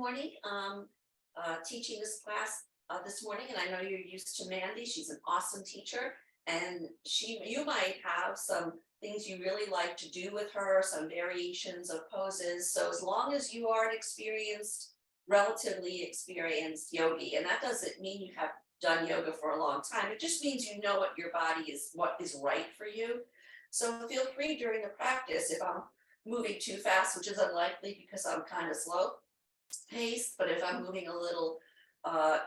morning, teaching this class this morning, and I know you're used to Mandy. She's an awesome teacher, and you might have some things you really like to do with her, some variations of poses. So as long as you are an relatively experienced yogi, and that doesn't mean you have done yoga for a long time. It just means you know what is right for you. So feel free during the practice if I'm moving too fast, which is unlikely because I'm kind of slow paced, but if I'm moving a little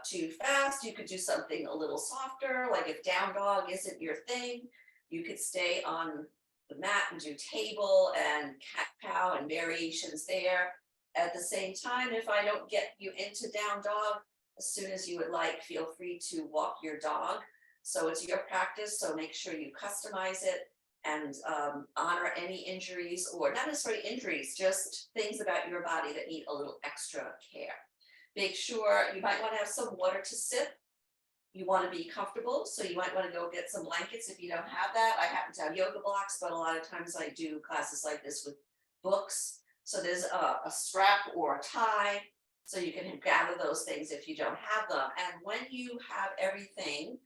too fast, you could do something a little softer, like if down dog isn't your thing, you could stay on the mat and do table and cat cow and variations there. At the same time, if I don't get you into down dog as soon as you would like, feel free to walk your dog. So it's your practice, so make sure you customize it and honor any injuries, or not necessarily injuries, just things about your body that need a little extra care. Make sure you might want to have some water to sip. You want to be comfortable, so you might want to go get some blankets if you don't have that. I happen to have yoga blocks, but a lot of times I do classes like this with books. So there's a strap or a tie, so you can gather those things if you don't have them. And when you have everything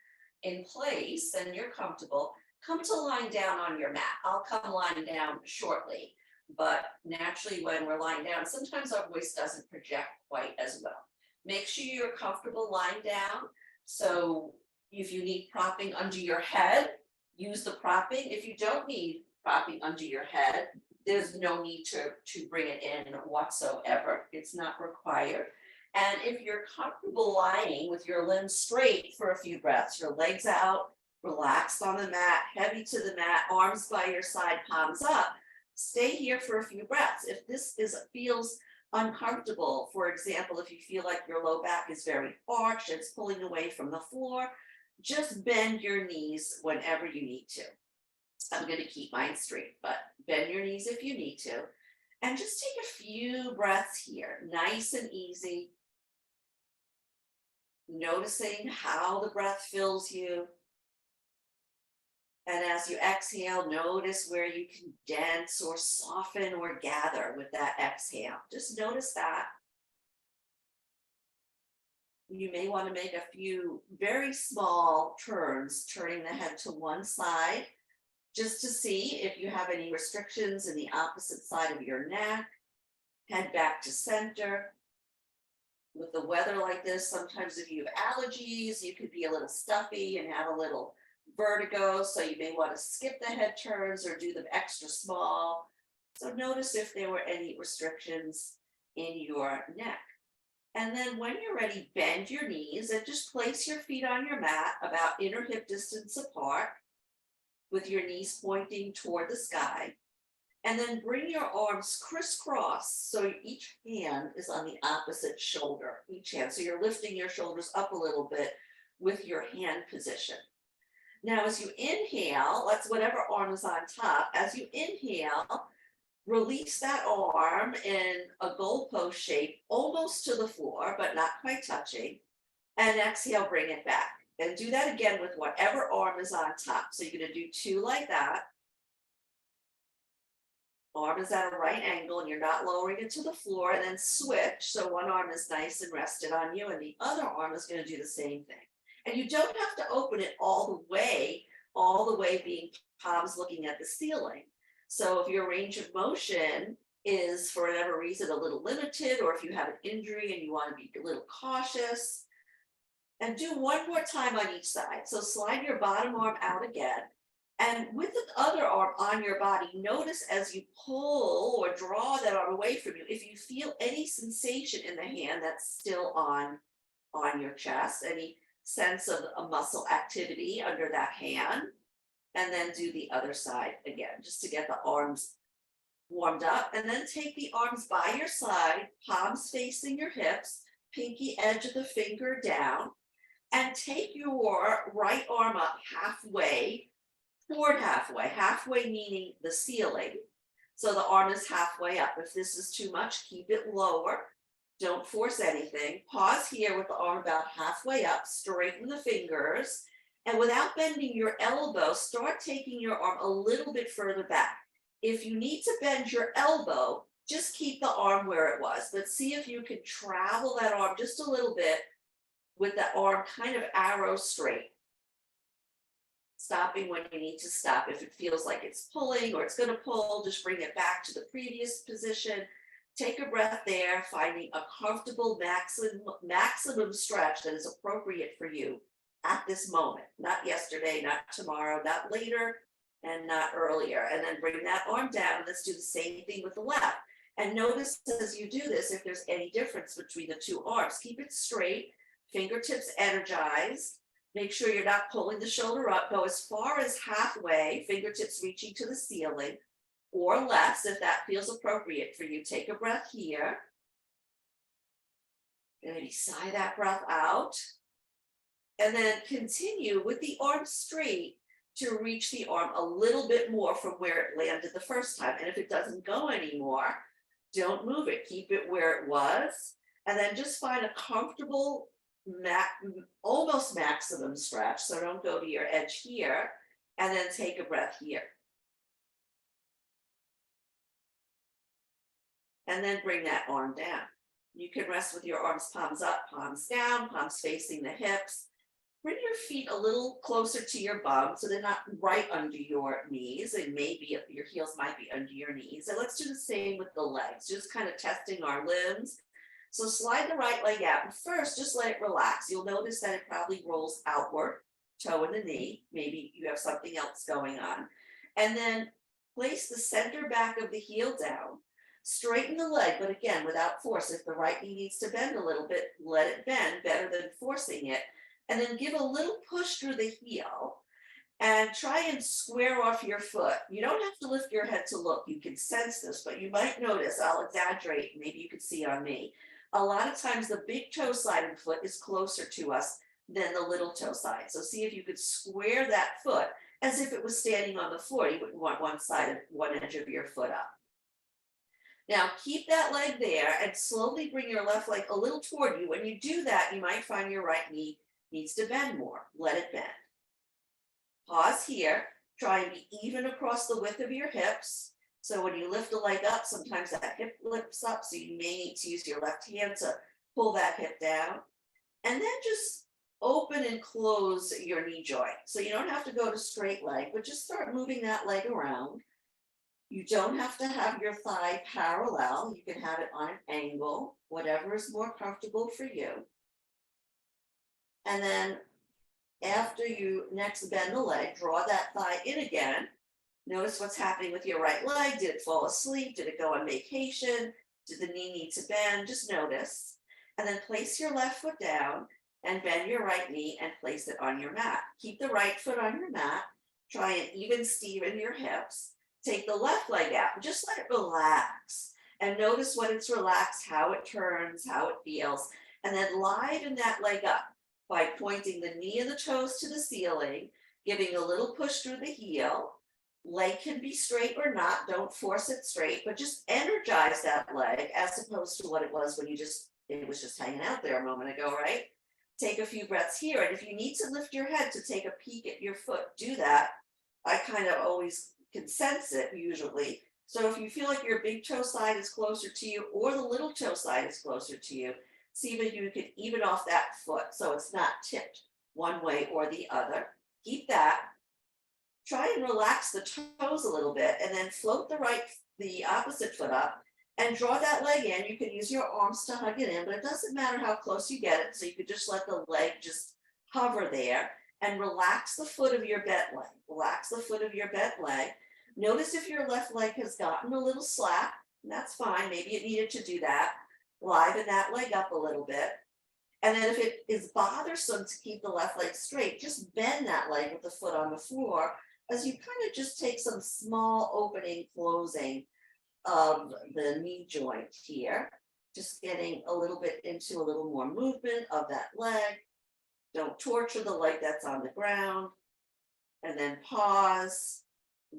in place and you're comfortable, come to lying down on your mat. I'll come lying down shortly, but naturally when we're lying down, sometimes our voice doesn't project quite as well. Make sure you're comfortable lying down. So if you need propping under your head, use the propping. If you don't need propping under your head, there's no need to bring it in whatsoever. It's not required. And if you're comfortable lying with your limbs straight for a few breaths, your legs out, relaxed on the mat, heavy to the mat, arms by your side, palms up, stay here for a few breaths. If this feels uncomfortable, for example, if you feel like your low back is very arched, it's pulling away from the floor, just bend your knees whenever you need to. I'm going to keep mine straight, but bend your knees if you need to. And just take a few breaths here, nice and easy. Noticing how the breath fills you. And as you exhale, notice where you condense or soften or gather with that exhale. Just notice that. You may want to make a few very small turns, turning the head to one side, just to see if you have any restrictions in the opposite side of your neck. Head back to center. With the weather like this, sometimes if you have allergies, you could be a little stuffy and have a little vertigo, so you may want to skip the head turns or do them extra small. So notice if there were any restrictions in your neck. And then when you're ready, bend your knees and just place your feet on your mat about inner hip distance apart, with your knees pointing toward the sky. And then bring your arms crisscross, so each hand is on the opposite shoulder, each hand. So you're lifting your shoulders up a little bit with your hand position. Now, as you inhale, that's whatever arm is on top. As you inhale, release that arm in a goalpost shape, almost to the floor, but not quite touching. And exhale, bring it back. And do that again with whatever arm is on top. So you're going to do two like that. Arm is at a right angle and you're not lowering it to the floor, and then switch. So one arm is nice and rested on you and the other arm is going to do the same thing. And you don't have to open it all the way being palms looking at the ceiling. So if your range of motion is for whatever reason a little limited, or if you have an injury and you want to be a little cautious, and do one more time on each side. So slide your bottom arm out again. And with the other arm on your body, notice as you pull or draw that arm away from you, if you feel any sensation in the hand that's still on your chest, any sense of a muscle activity under that hand, and then do the other side again, just to get the arms warmed up. And then take the arms by your side, palms facing your hips, pinky edge of the finger down, and take your right arm up halfway, toward halfway meaning the ceiling. So the arm is halfway up. If this is too much, keep it lower. Don't force anything. Pause here with the arm about halfway up, straighten the fingers, and without bending your elbow, start taking your arm a little bit further back. If you need to bend your elbow, just keep the arm where it was, but see if you can travel that arm just a little bit with the arm kind of arrow straight. Stopping when you need to stop. If it feels like it's pulling or it's going to pull, just bring it back to the previous position. Take a breath there, finding a comfortable maximum stretch that is appropriate for you at this moment, not yesterday, not tomorrow, not later, and not earlier. And then bring that arm down. Let's do the same thing with the left. And notice as you do this, if there's any difference between the two arms. Keep it straight, fingertips energized. Make sure you're not pulling the shoulder up. Go as far as halfway, fingertips reaching to the ceiling, or less if that feels appropriate for you. Take a breath here. Maybe sigh that breath out. And then continue with the arm straight to reach the arm a little bit more from where it landed the first time. And if it doesn't go anymore, don't move it. Keep it where it was. And then just find a comfortable almost maximum stretch, so don't go to your edge here, and then take a breath here. And then bring that arm down. You can rest with your arms palms up, palms down, palms facing the hips. Bring your feet a little closer to your bum so they're not right under your knees, and maybe your heels might be under your knees. And let's do the same with the legs, just kind of testing our limbs. So slide the right leg out, and first just let it relax. You'll notice that it probably rolls outward, toe in the knee. Maybe you have something else going on. And then place the center back of the heel down. Straighten the leg, but again, without force. If the right knee needs to bend a little bit, let it bend, better than forcing it. And then give a little push through the heel and try and square off your foot. You don't have to lift your head to look. You can sense this, but you might notice, I'll exaggerate, maybe you can see on me. A lot of times the big toe side of the foot is closer to us than the little toe side. So see if you could square that foot as if it was standing on the floor. You wouldn't want one edge of your foot up. Now keep that leg there and slowly bring your left leg a little toward you. When you do that, you might find your right knee needs to bend more. Let it bend. Pause here. Try and be even across the width of your hips. So when you lift the leg up, sometimes that hip lifts up, so you may need to use your left hand to pull that hip down. And then just open and close your knee joint. So you don't have to go to straight leg, but just start moving that leg around. You don't have to have your thigh parallel. You can have it on an angle, whatever is more comfortable for you. And then after you next bend the leg, draw that thigh in again. Notice what's happening with your right leg. Did it fall asleep? Did it go on vacation? Did the knee need to bend? Just notice. And then place your left foot down and bend your right knee and place it on your mat. Keep the right foot on your mat. Try and even steven your hips. Take the left leg out and just let it relax. And notice when it's relaxed, how it turns, how it feels. And then liven that leg up by pointing the knee and the toes to the ceiling, giving a little push through the heel. Leg can be straight or not, don't force it straight, but just energize that leg as opposed to what it was when it was just hanging out there a moment ago, right? Take a few breaths here, and if you need to lift your head to take a peek at your foot, do that. I kind of always can sense it usually. So if you feel like your big toe side is closer to you or the little toe side is closer to you, see if you can even off that foot so it's not tipped one way or the other. Keep that. Try and relax the toes a little bit and then float the opposite foot up and draw that leg in. You can use your arms to hug it in, but it doesn't matter how close you get it. So you could just let the leg just hover there and relax the foot of your bent leg. Relax the foot of your bent leg. Notice if your left leg has gotten a little slack, and that's fine. Maybe it needed to do that. Liven that leg up a little bit. And then if it is bothersome to keep the left leg straight, just bend that leg with the foot on the floor as you kind of just take some small opening, closing of the knee joint here. Just getting a little bit into a little more movement of that leg. Don't torture the leg that's on the ground. And then pause,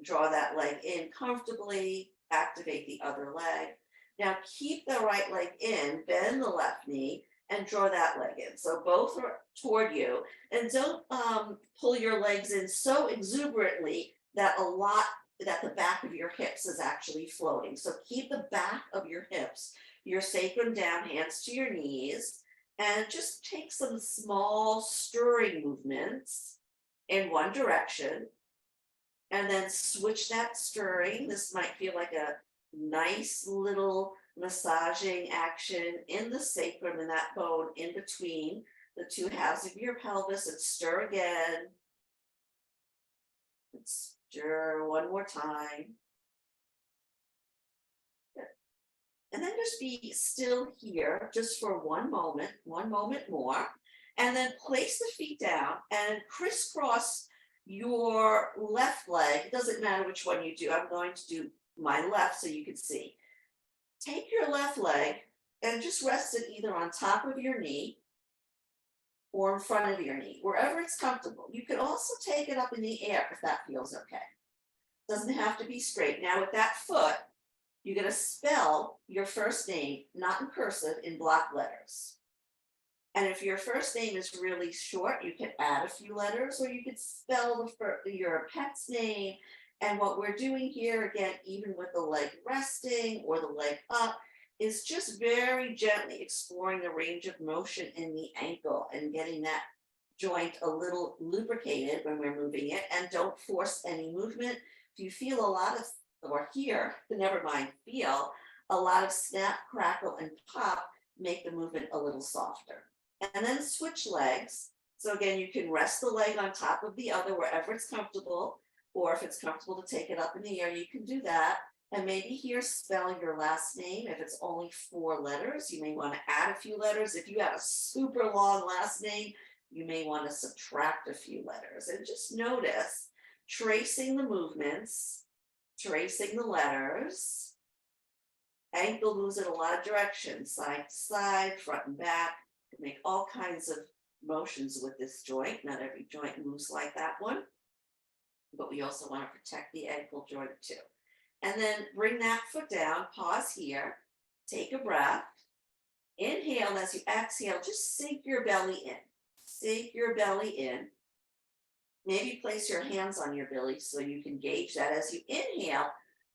draw that leg in comfortably, activate the other leg. Now keep the right leg in, bend the left knee, and draw that leg in. So both are toward you. And don't pull your legs in so exuberantly that the back of your hip hips is actually floating. So keep the back of your hips, your sacrum down, hands to your knees, and just take some small stirring movements in one direction. And then switch that stirring. This might feel like a nice little massaging action in the sacrum and that bone in between the two halves of your pelvis, and stir again. And stir one more time. Good. And then just be still here just for one moment more. And then place the feet down and crisscross your left leg. It doesn't matter which one you do. I'm going to do my left so you can see. Take your left leg and just rest it either on top of your knee or in front of your knee, wherever it's comfortable. You can also take it up in the air if that feels okay. Doesn't have to be straight. Now with that foot, you're going to spell your first name, not in cursive, in block letters. And if your first name is really short, you can add a few letters, or you could spell your pet's name. And what we're doing here, again, even with the leg resting or the leg up, is just very gently exploring the range of motion in the ankle and getting that joint a little lubricated when we're moving it. And don't force any movement. If you feel a lot of, or hear, never mind, feel a lot of snap, crackle, and pop, make the movement a little softer. And then switch legs. So again, you can rest the leg on top of the other wherever it's comfortable, or if it's comfortable to take it up in the air, you can do that. And maybe here spell your last name. If it's only 4 letters, you may want to add a few letters. If you have a super long last name, you may want to subtract a few letters. And just notice tracing the movements, tracing the letters. Ankle moves in a lot of directions, side to side, front and back. You can make all kinds of motions with this joint. Not every joint moves like that one, but we also want to protect the ankle joint too. And then bring that foot down, pause here, take a breath, inhale, and as you exhale, just sink your belly in. Sink your belly in. Maybe place your hands on your belly so you can gauge that. As you inhale,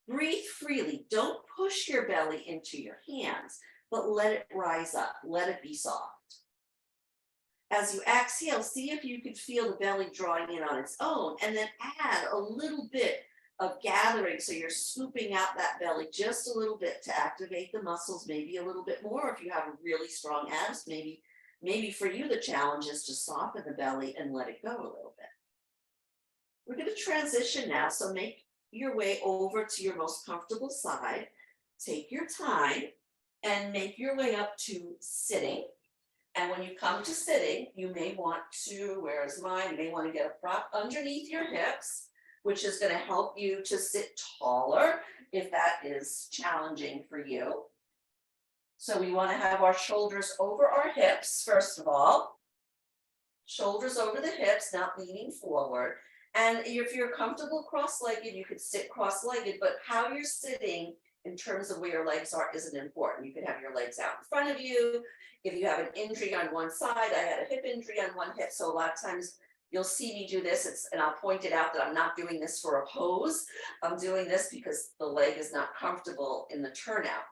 breathe freely. Don't push your belly into your hands, but let it rise up. Let it be soft. As you exhale, see if you can feel the belly drawing in on its own, and then add a little bit of gathering. So you're scooping out that belly just a little bit to activate the muscles, maybe a little bit more. If you have really strong abs, maybe for you the challenge is to soften the belly and let it go a little bit. We're going to transition now. So make your way over to your most comfortable side. Take your time and make your way up to sitting. And when you come to sitting, you may want to, where's mine? You may want to get a prop underneath your hips, which is going to help you to sit taller if that is challenging for you. So we want to have our shoulders over our hips, first of all. Shoulders over the hips, not leaning forward. And if you're comfortable cross-legged, you could sit cross-legged, but how you're sitting in terms of where your legs are isn't important. You could have your legs out in front of you. If you have an injury on one side, I had a hip injury on one hip, so a lot of times you'll see me do this, and I'll point it out that I'm not doing this for a pose. I'm doing this because the leg is not comfortable in the turnout.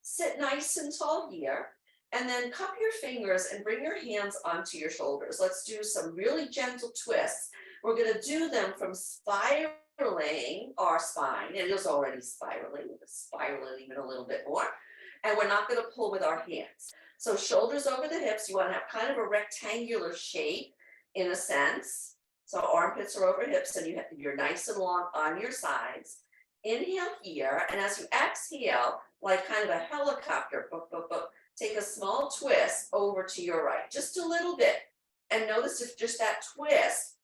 Sit nice and tall here, and then cup your fingers and bring your hands onto your shoulders. Let's do some really gentle twists. We're going to do them from spiraling our spine. It is already spiraling. We're spiraling even a little bit more. And we're not going to pull with our hands. So shoulders over the hips. You want to have kind of a rectangular shape in a sense. So armpits are over hips, and you're nice and long on your sides. Inhale here. And as you exhale, like kind of a helicopter, take a small twist over to your right, just a little bit. And notice if just that twist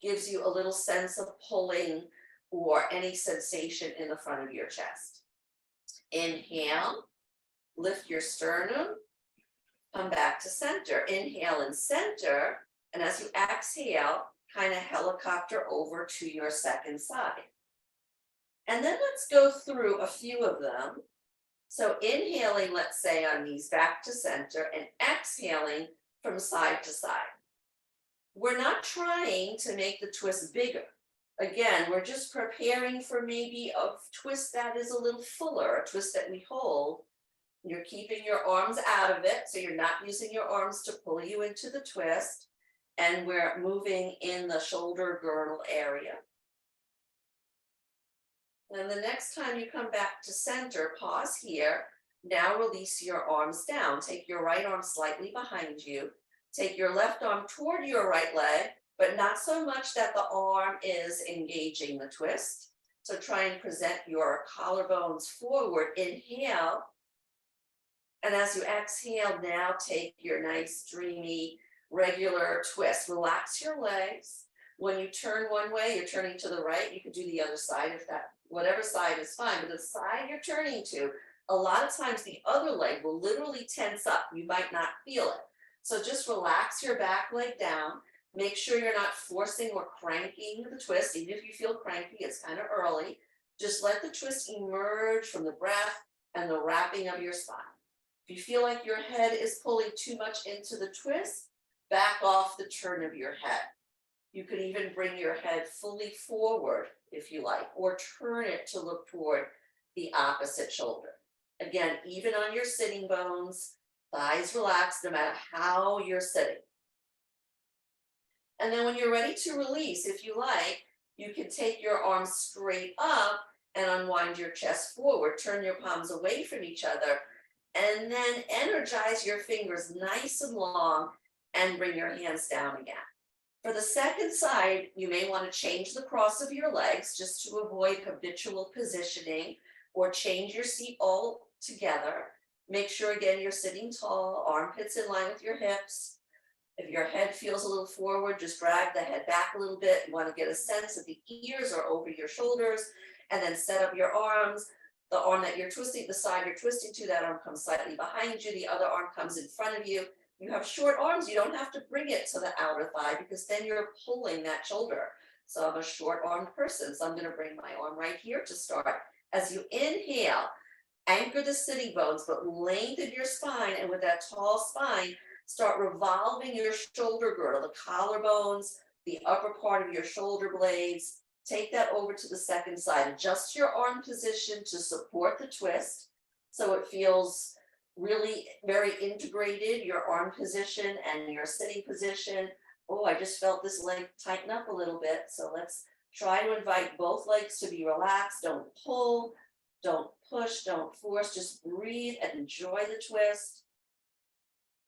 gives you a little sense of pulling or any sensation in the front of your chest. Inhale, lift your sternum, come back to center. Inhale and center, and as you exhale, kind of helicopter over to your second side. And then let's go through a few of them. So inhaling, let's say on knees back to center, and exhaling from side to side. We're not trying to make the twist bigger. Again, we're just preparing for maybe a twist that is a little fuller, a twist that we hold. You're keeping your arms out of it, so you're not using your arms to pull you into the twist. And we're moving in the shoulder girdle area. And the next time you come back to center, pause here. Now release your arms down. Take your right arm slightly behind you. Take your left arm toward your right leg, but not so much that the arm is engaging the twist. So try and present your collarbones forward. Inhale. And as you exhale, now take your nice, dreamy, regular twist. Relax your legs. When you turn one way, you're turning to the right. You can do the other side if that, whatever side is fine. But the side you're turning to, a lot of times the other leg will literally tense up. You might not feel it. So just relax your back leg down. Make sure you're not forcing or cranking the twist. Even if you feel cranky, it's kind of early. Just let the twist emerge from the breath and the wrapping of your spine. If you feel like your head is pulling too much into the twist, back off the turn of your head. You could even bring your head fully forward if you like, or turn it to look toward the opposite shoulder. Again, even on your sitting bones, thighs relaxed no matter how you're sitting. And then when you're ready to release, if you like, you can take your arms straight up and unwind your chest forward. Turn your palms away from each other, and then energize your fingers nice and long and bring your hands down again. For the second side, you may want to change the cross of your legs just to avoid habitual positioning, or change your seat altogether. Make sure again you're sitting tall, armpits in line with your hips. If your head feels a little forward, just drag the head back a little bit. You want to get a sense that the ears are over your shoulders, and then set up your arms. The arm that you're twisting, the side you're twisting to, that arm comes slightly behind you. The other arm comes in front of you. You have short arms, you don't have to bring it to the outer thigh because then you're pulling that shoulder. So I'm a short armed person, so I'm going to bring my arm right here to start. As you inhale, anchor the sitting bones, but lengthen your spine, and with that tall spine, start revolving your shoulder girdle, the collarbones, the upper part of your shoulder blades. Take that over to the second side. Adjust your arm position to support the twist so it feels really very integrated, your arm position and your sitting position. Oh, I just felt this leg tighten up a little bit. So let's try to invite both legs to be relaxed. Don't pull, don't push, don't force. Just breathe and enjoy the twist.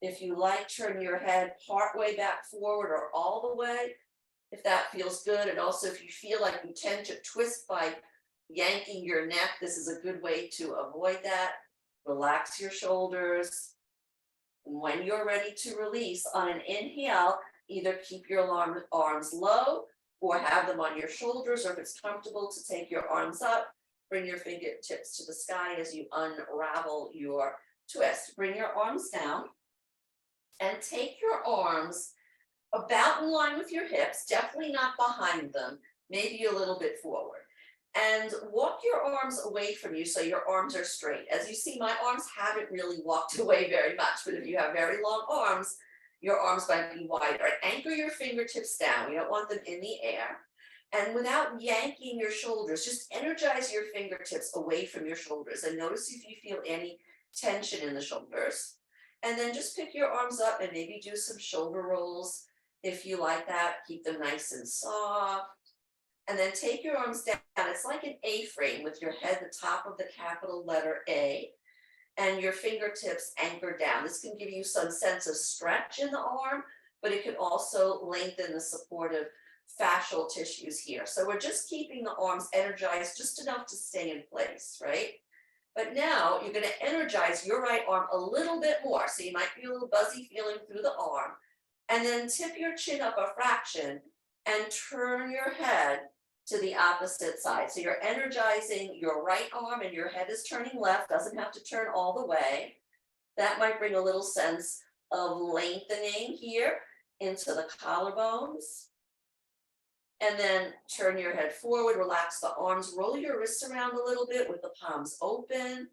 If you like, turn your head part way back forward or all the way, if that feels good. And also if you feel like you tend to twist by yanking your neck, this is a good way to avoid that. Relax your shoulders. And when you're ready to release, on an inhale, either keep your arms low or have them on your shoulders, or if it's comfortable to take your arms up, bring your fingertips to the sky as you unravel your twist. Bring your arms down and take your arms about in line with your hips, definitely not behind them, maybe a little bit forward. And walk your arms away from you so your arms are straight. As you see, my arms haven't really walked away very much, but if you have very long arms, your arms might be wider. Anchor your fingertips down. You don't want them in the air. And without yanking your shoulders, just energize your fingertips away from your shoulders. And notice if you feel any tension in the shoulders. And then just pick your arms up and maybe do some shoulder rolls. If you like that, keep them nice and soft. And then take your arms down. It's like an A-frame with your head the top of the capital letter A, and your fingertips anchored down. This can give you some sense of stretch in the arm, but it can also lengthen the supportive fascial tissues here. So we're just keeping the arms energized just enough to stay in place, right? But now you're going to energize your right arm a little bit more. So you might feel a little buzzy feeling through the arm. And then tip your chin up a fraction and turn your head to the opposite side. So you're energizing your right arm and your head is turning left, doesn't have to turn all the way. That might bring a little sense of lengthening here into the collarbones. And then turn your head forward, relax the arms, roll your wrists around a little bit with the palms open,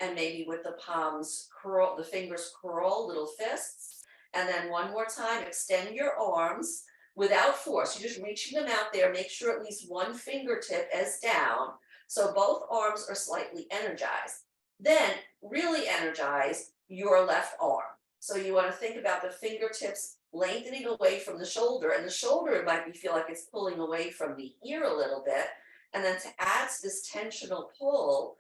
and maybe with the palms curl, the fingers curl, little fists. And then one more time, extend your arms. without force. You're just reaching them out there. Make sure at least one fingertip is down. So both arms are slightly energized. Then really energize your left arm. So you want to think about the fingertips lengthening away from the shoulder, and the shoulder might be feel like it's pulling away from the ear a little bit. And then to add to this tensional pull,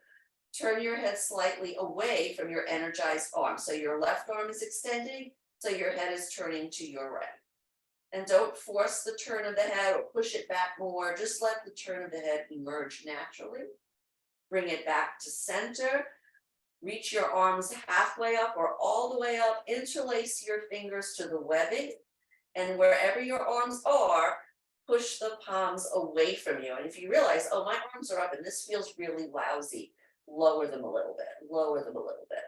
turn your head slightly away from your energized arm. So your left arm is extending, so your head is turning to your right. And don't force the turn of the head or push it back more. Just let the turn of the head emerge naturally. Bring it back to center. Reach your arms halfway up or all the way up. Interlace your fingers to the webbing. And wherever your arms are, push the palms away from you. And if you realize, oh, my arms are up and this feels really lousy, lower them a little bit, lower them a little bit.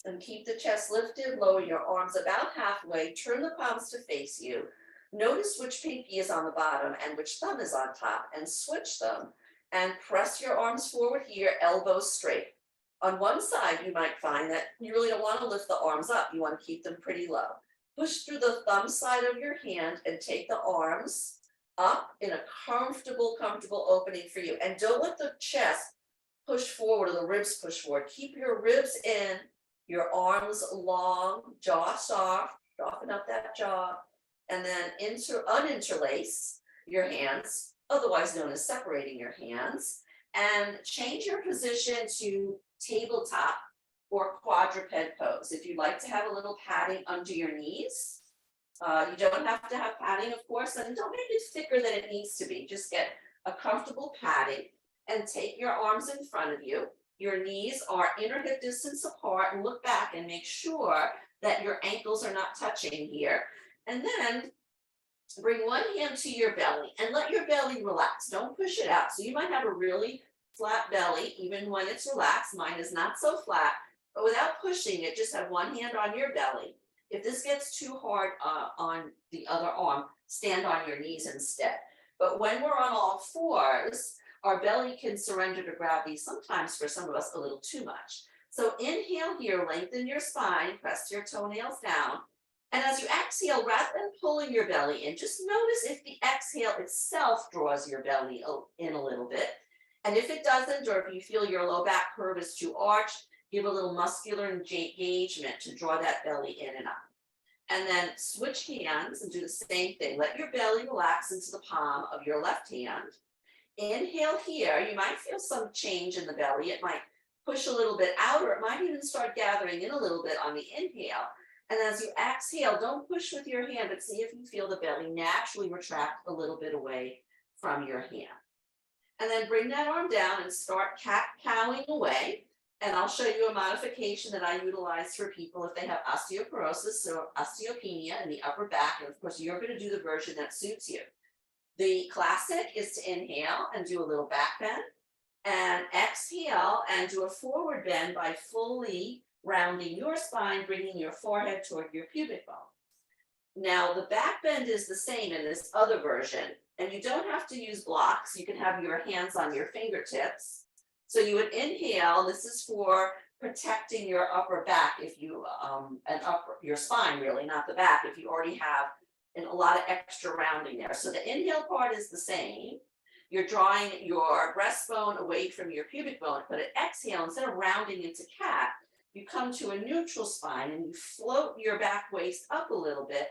And keep the chest lifted, lower your arms about halfway, turn the palms to face you. Notice which pinky is on the bottom and which thumb is on top, and switch them. And press your arms forward here, elbows straight. On one side, you might find that you really don't want to lift the arms up. You want to keep them pretty low. Push through the thumb side of your hand and take the arms up in a comfortable opening for you. And don't let the chest push forward or the ribs push forward. Keep your ribs in, your arms long, jaw soft, soften up that jaw, and then uninterlace your hands, otherwise known as separating your hands, and change your position to tabletop or quadruped pose. If you'd like to have a little padding under your knees, you don't have to have padding, of course, and don't make it thicker than it needs to be. Just get a comfortable padding and take your arms in front of you. Your knees are inner hip distance apart, and look back and make sure that your ankles are not touching here. And then bring one hand to your belly and let your belly relax. Don't push it out. So you might have a really flat belly, even when it's relaxed. Mine is not so flat, but without pushing it, just have one hand on your belly. If this gets too hard on the other arm, stand on your knees instead. But when we're on all fours, our belly can surrender to gravity, sometimes for some of us a little too much. So inhale here, lengthen your spine, press your toenails down. And as you exhale, rather than pulling your belly in, just notice if the exhale itself draws your belly in a little bit. And if it doesn't, or if you feel your low back curve is too arched, give a little muscular engagement to draw that belly in and up. And then switch hands and do the same thing. Let your belly relax into the palm of your left hand. Inhale here, you might feel some change in the belly. It might push a little bit out, or it might even start gathering in a little bit on the inhale. And as you exhale, don't push with your hand, but see if you feel the belly naturally retract a little bit away from your hand. And then bring that arm down and start cat-cowing away. And I'll show you a modification that I utilize for people if they have osteoporosis or osteopenia in the upper back. And of course, you're going to do the version that suits you. The classic is to inhale and do a little back bend, and exhale and do a forward bend by fully rounding your spine, bringing your forehead toward your pubic bone. Now, the back bend is the same in this other version, and you don't have to use blocks. You can have your hands on your fingertips. So you would inhale. This is for protecting your upper back if you, your spine really, not the back, if you already have and a lot of extra rounding there. So the inhale part is the same. You're drawing your breastbone away from your pubic bone, but at exhale, instead of rounding into cat, you come to a neutral spine and you float your back waist up a little bit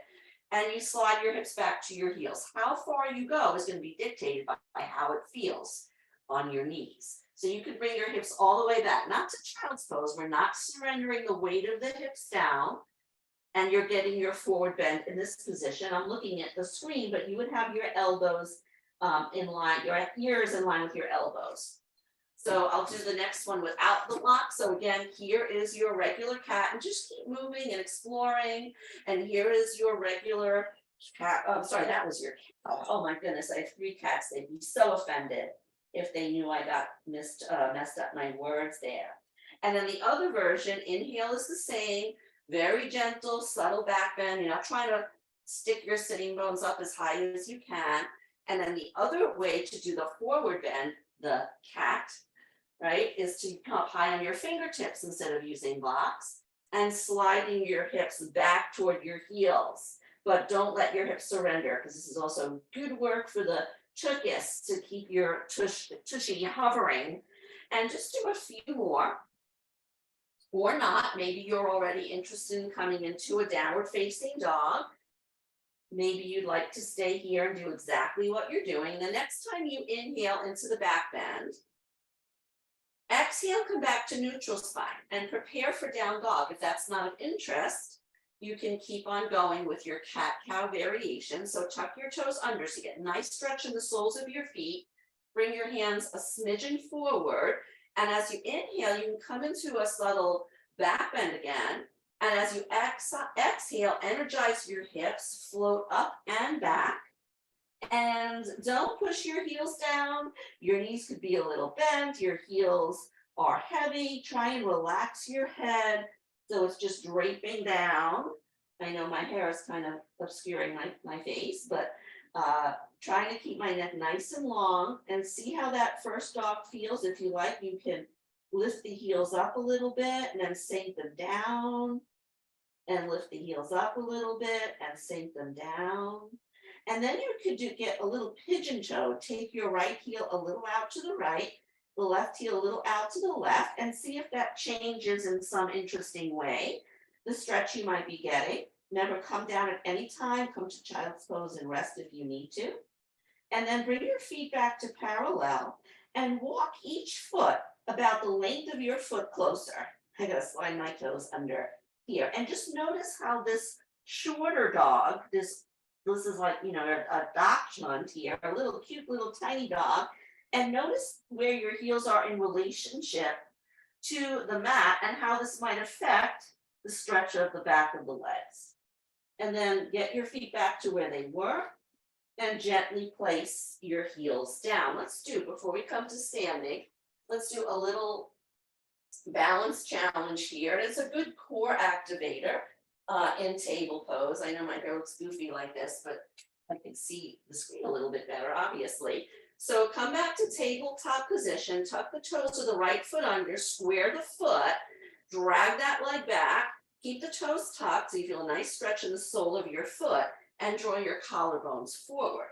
and you slide your hips back to your heels. How far you go is going to be dictated by how it feels on your knees. So you can bring your hips all the way back, not to child's pose. We're not surrendering the weight of the hips down. And you're getting your forward bend in this position. I'm looking at the screen, but you would have your elbows in line, your ears in line with your elbows. So I'll do the next one without the block. So again, here is your regular cat, and just keep moving and exploring. And here is your regular cat. Oh, sorry, that was your cat. Oh my goodness, I have 3 cats. They'd be so offended if they knew I got messed up my words there. And then the other version, inhale is the same. Very gentle, subtle back bend. You're not trying to stick your sitting bones up as high as you can. And then the other way to do the forward bend, the cat, right, is to come up high on your fingertips instead of using blocks and sliding your hips back toward your heels. but don't let your hips surrender, because this is also good work for the tuchus to keep your tushy hovering. And just do a few more, or not. Maybe you're already interested in coming into a downward facing dog. Maybe you'd like to stay here and do exactly what you're doing. The next time you inhale into the back bend, exhale, come back to neutral spine and prepare for down dog. If that's not of interest, you can keep on going with your cat-cow variation. So tuck your toes under so you get a nice stretch in the soles of your feet. Bring your hands a smidgen forward. And as you inhale, you can come into a subtle back bend again. And as you exhale, energize your hips, float up and back. And don't push your heels down. Your knees could be a little bent. Your heels are heavy. Try and relax your head so it's just draping down. I know my hair is kind of obscuring my face, but trying to keep my neck nice and long, and see how that first dog feels. If you like, you can lift the heels up a little bit and then sink them down, and lift the heels up a little bit and sink them down. And then you could get a little pigeon toe. Take your right heel a little out to the right, the left heel a little out to the left, and see if that changes in some interesting way the stretch you might be getting. Remember, come down at any time, come to child's pose and rest if you need to. And then bring your feet back to parallel and walk each foot about the length of your foot closer. I gotta slide my toes under here. And just notice how this shorter dog, this is like, a dachshund here, a little cute little tiny dog. And notice where your heels are in relationship to the mat and how this might affect the stretch of the back of the legs. And then get your feet back to where they were and gently place your heels down. Before we come to standing, let's do a little balance challenge here. It's a good core activator in table pose. I know my hair looks goofy like this, but I can see the screen a little bit better, obviously. So come back to tabletop position, tuck the toes to the right foot under, square the foot, drag that leg back, keep the toes tucked so you feel a nice stretch in the sole of your foot, and draw your collarbones forward.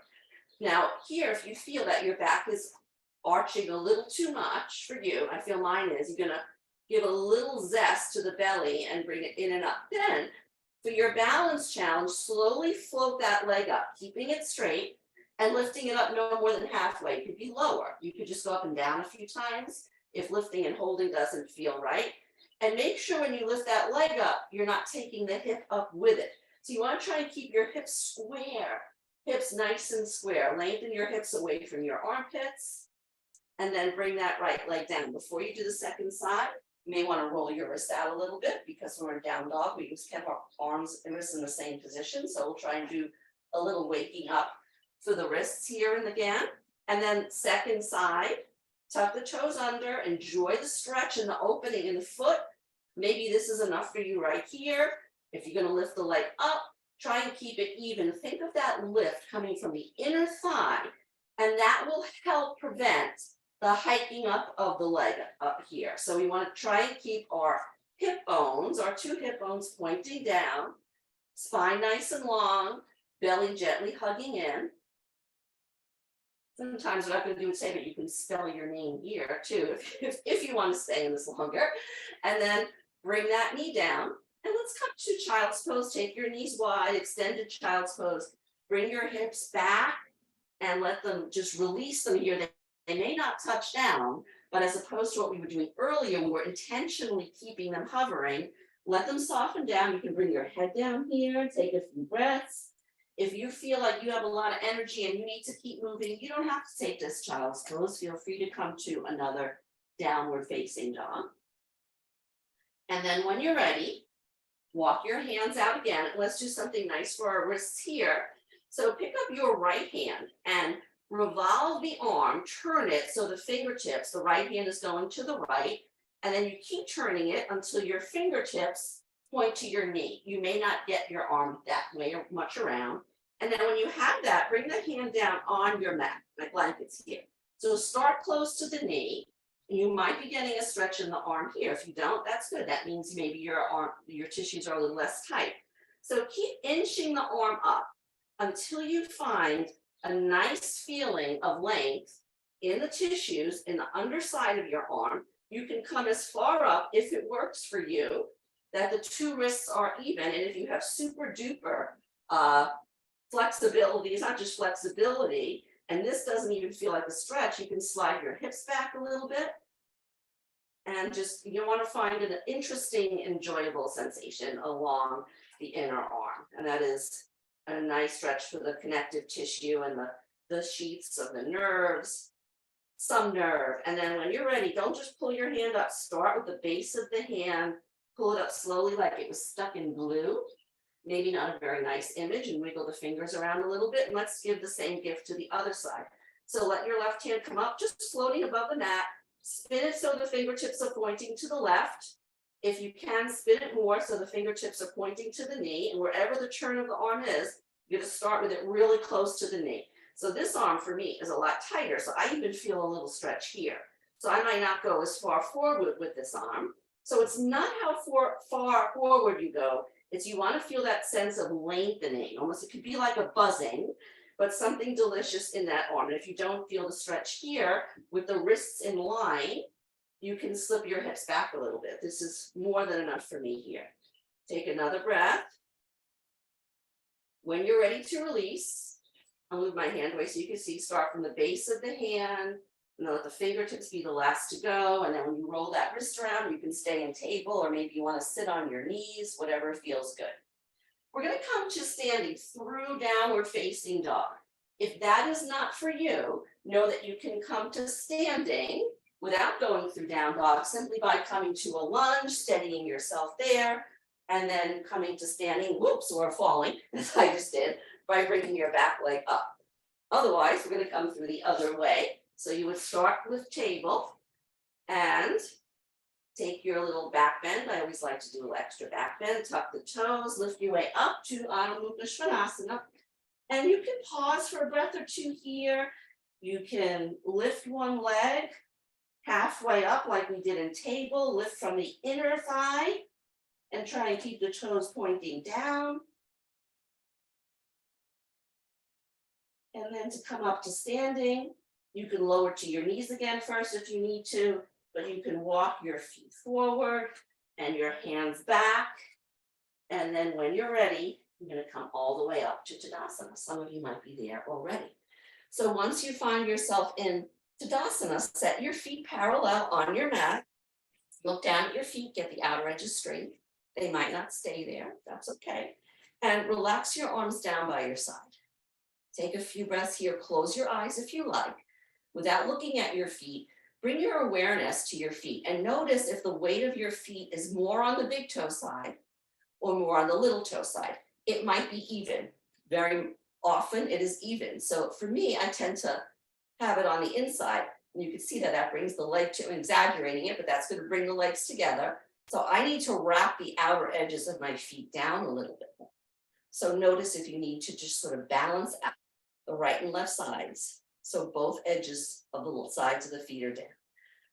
Now here, if you feel that your back is arching a little too much for you, I feel mine is, you're gonna give a little zest to the belly and bring it in and up. Then for your balance challenge, slowly float that leg up, keeping it straight and lifting it up no more than halfway. It could be lower. You could just go up and down a few times if lifting and holding doesn't feel right. And make sure when you lift that leg up, you're not taking the hip up with it. So you want to try and keep your hips square, hips nice and square. Lengthen your hips away from your armpits, and then bring that right leg down. Before you do the second side, you may want to roll your wrist out a little bit, because when we're in down dog, we just kept our arms and wrists in the same position. So we'll try and do a little waking up for the wrists here and again. And then second side, tuck the toes under, enjoy the stretch and the opening in the foot. Maybe this is enough for you right here. If you're going to lift the leg up, try and keep it even. Think of that lift coming from the inner thigh, and that will help prevent the hiking up of the leg up here. So we want to try and keep our hip bones, our two hip bones pointing down, spine nice and long, belly gently hugging in. Sometimes what I'm going to do is say that you can spell your name here too, if you want to stay in this longer. And then bring that knee down. And let's come to child's pose. Take your knees wide, extended child's pose. Bring your hips back and let them just release them here. They may not touch down, but as opposed to what we were doing earlier, we were intentionally keeping them hovering. Let them soften down. You can bring your head down here, take a few breaths. If you feel like you have a lot of energy and you need to keep moving, you don't have to take this child's pose. Feel free to come to another downward facing dog. And then when you're ready, walk your hands out again. And let's do something nice for our wrists here. So pick up your right hand and revolve the arm, turn it so the fingertips, the right hand is going to the right, and then you keep turning it until your fingertips point to your knee. You may not get your arm that way or much around. And then when you have that, bring the hand down on your mat, my blankets here. So start close to the knee. You might be getting a stretch in the arm here. If you don't, that's good. That means maybe your tissues are a little less tight. So keep inching the arm up until you find a nice feeling of length in the tissues in the underside of your arm. You can come as far up if it works for you, that the two wrists are even. And if you have super duper flexibility, it's not just flexibility, and this doesn't even feel like a stretch, you can slide your hips back a little bit. And just, you want to find an interesting, enjoyable sensation along the inner arm. And that is a nice stretch for the connective tissue and the sheaths of the nerves, some nerve. And then when you're ready, don't just pull your hand up. Start with the base of the hand, pull it up slowly like it was stuck in glue. Maybe not a very nice image, and wiggle the fingers around a little bit. And let's give the same gift to the other side. So let your left hand come up, just floating above the mat. Spin it so the fingertips are pointing to the left. If you can, spin it more so the fingertips are pointing to the knee, and wherever the turn of the arm is, you're gonna start with it really close to the knee. So this arm for me is a lot tighter, so I even feel a little stretch here. So I might not go as far forward with this arm. So it's not how far forward you go, it's you wanna feel that sense of lengthening, almost it could be like a buzzing, but something delicious in that arm. And if you don't feel the stretch here with the wrists in line, you can slip your hips back a little bit. This is more than enough for me here. Take another breath. When you're ready to release, I'll move my hand away so you can see, start from the base of the hand, and let the fingertips be the last to go. And then when you roll that wrist around, you can stay in table, or maybe you want to sit on your knees, whatever feels good. We're going to come to standing through downward facing dog. If that is not for you, know that you can come to standing without going through down dog, simply by coming to a lunge, steadying yourself there, and then coming to standing, whoops, or falling, as I just did, by bringing your back leg up. Otherwise, we're going to come through the other way. So you would start with table and take your little back bend. I always like to do a little extra back bend. Tuck the toes, lift your way up to Adho Mukha Svanasana. And you can pause for a breath or two here. You can lift one leg halfway up like we did in table. Lift from the inner thigh and try and keep the toes pointing down. And then to come up to standing, you can lower to your knees again first if you need to. But you can walk your feet forward and your hands back. And then when you're ready, you're going to come all the way up to Tadasana. Some of you might be there already. So once you find yourself in Tadasana, set your feet parallel on your mat. Look down at your feet, get the outer edges straight. They might not stay there, that's okay. And relax your arms down by your side. Take a few breaths here, close your eyes if you like. Without looking at your feet, bring your awareness to your feet and notice if the weight of your feet is more on the big toe side or more on the little toe side. It might be even. Very often it is even. So for me, I tend to have it on the inside. And you can see that that brings the leg to, exaggerating it, but that's going to bring the legs together. So I need to wrap the outer edges of my feet down a little bit more. So notice if you need to just sort of balance out the right and left sides. So both edges of the sides of the feet are down.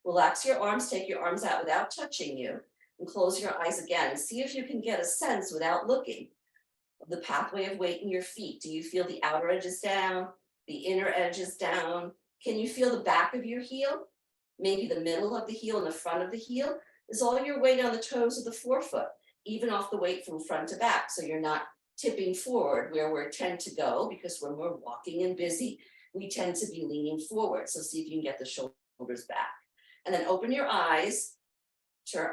Relax your arms, take your arms out without touching you, and close your eyes again. See if you can get a sense without looking of the pathway of weight in your feet. Do you feel the outer edges down, the inner edges down? Can you feel the back of your heel? Maybe the middle of the heel and the front of the heel? Is all your weight on the toes of the forefoot, even off the weight from front to back, so you're not tipping forward where we tend to go, because when we're walking and busy, we tend to be leaning forward. So see if you can get the shoulders back. And then open your eyes,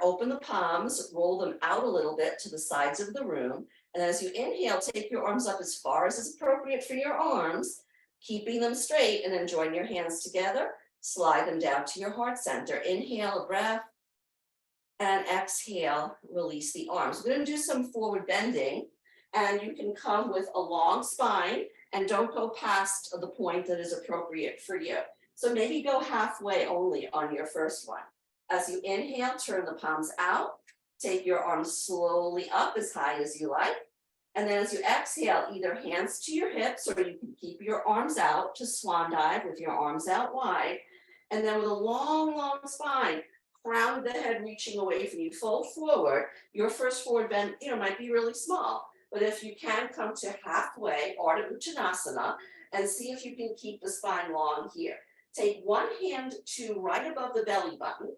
open the palms, roll them out a little bit to the sides of the room. And as you inhale, take your arms up as far as is appropriate for your arms, keeping them straight, and then join your hands together. Slide them down to your heart center. Inhale a breath, and exhale, release the arms. We're going to do some forward bending, and you can come with a long spine and don't go past the point that is appropriate for you. So maybe go halfway only on your first one. As you inhale, turn the palms out, take your arms slowly up as high as you like. And then as you exhale, either hands to your hips, or you can keep your arms out to swan dive with your arms out wide. And then with a long, long spine, crown of the head reaching away from you, fold forward. Your first forward bend, might be really small, But if you can come to halfway, Ardha Uttanasana, and see if you can keep the spine long here. Take one hand to right above the belly button,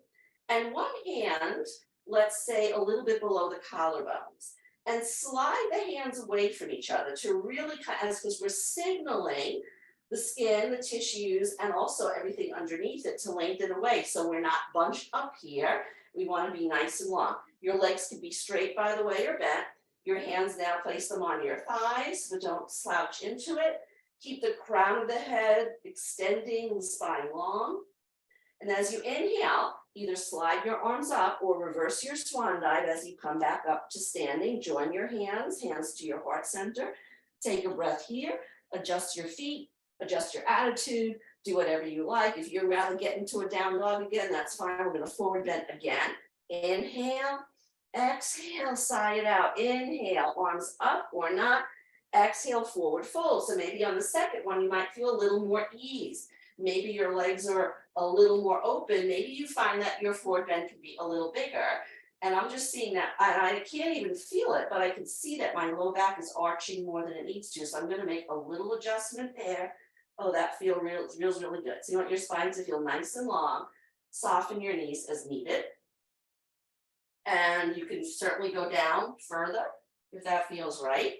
and one hand, let's say a little bit below the collarbones. And slide the hands away from each other to really because we're signaling the skin, the tissues, and also everything underneath it to lengthen away. So we're not bunched up here. We want to be nice and long. Your legs can be straight, by the way, or bent. Your hands now, place them on your thighs, but don't slouch into it. Keep the crown of the head extending the spine long. And as you inhale, either slide your arms up or reverse your swan dive as you come back up to standing. Join your hands to your heart center. Take a breath here, adjust your feet, adjust your attitude, do whatever you like. If you'd rather get into a down dog again, that's fine. We're gonna forward bend again. Inhale, exhale, sigh it out. Inhale, arms up or not. Exhale, forward fold. So maybe on the second one, you might feel a little more ease. Maybe your legs are a little more open. Maybe you find that your forward bend can be a little bigger. And I'm just seeing that I can't even feel it, but I can see that my low back is arching more than it needs to. So I'm going to make a little adjustment there. Oh, that feels really good. So you want your spine to feel nice and long. Soften your knees as needed. And you can certainly go down further if that feels right.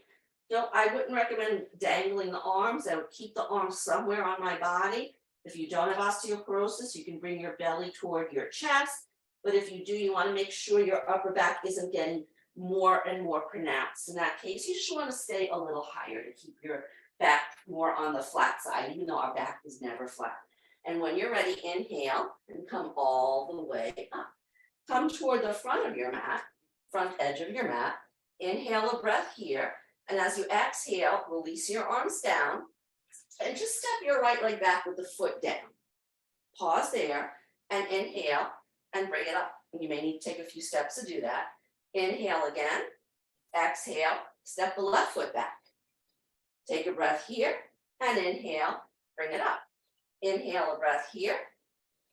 I wouldn't recommend dangling the arms. I would keep the arms somewhere on my body. If you don't have osteoporosis, you can bring your belly toward your chest. But if you do, you want to make sure your upper back isn't getting more and more pronounced. In that case, you just want to stay a little higher to keep your back more on the flat side, even though our back is never flat. And when you're ready, inhale and come all the way up. Come toward the front of your mat, front edge of your mat. Inhale a breath here. And as you exhale, release your arms down and just step your right leg back with the foot down. Pause there and inhale and bring it up. And you may need to take a few steps to do that. Inhale again, exhale, step the left foot back. Take a breath here and inhale, bring it up. Inhale a breath here.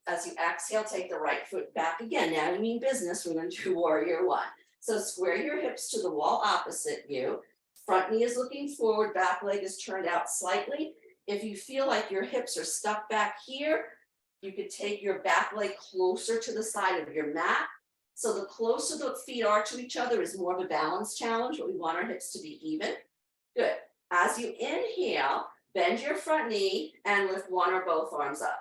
As you exhale, take the right foot back again. Now you mean business, we're going to do warrior one. So square your hips to the wall opposite you. Front knee is looking forward, back leg is turned out slightly. If you feel like your hips are stuck back here, you could take your back leg closer to the side of your mat. So the closer the feet are to each other is more of a balance challenge, but we want our hips to be even. Good. As you inhale, bend your front knee and lift one or both arms up.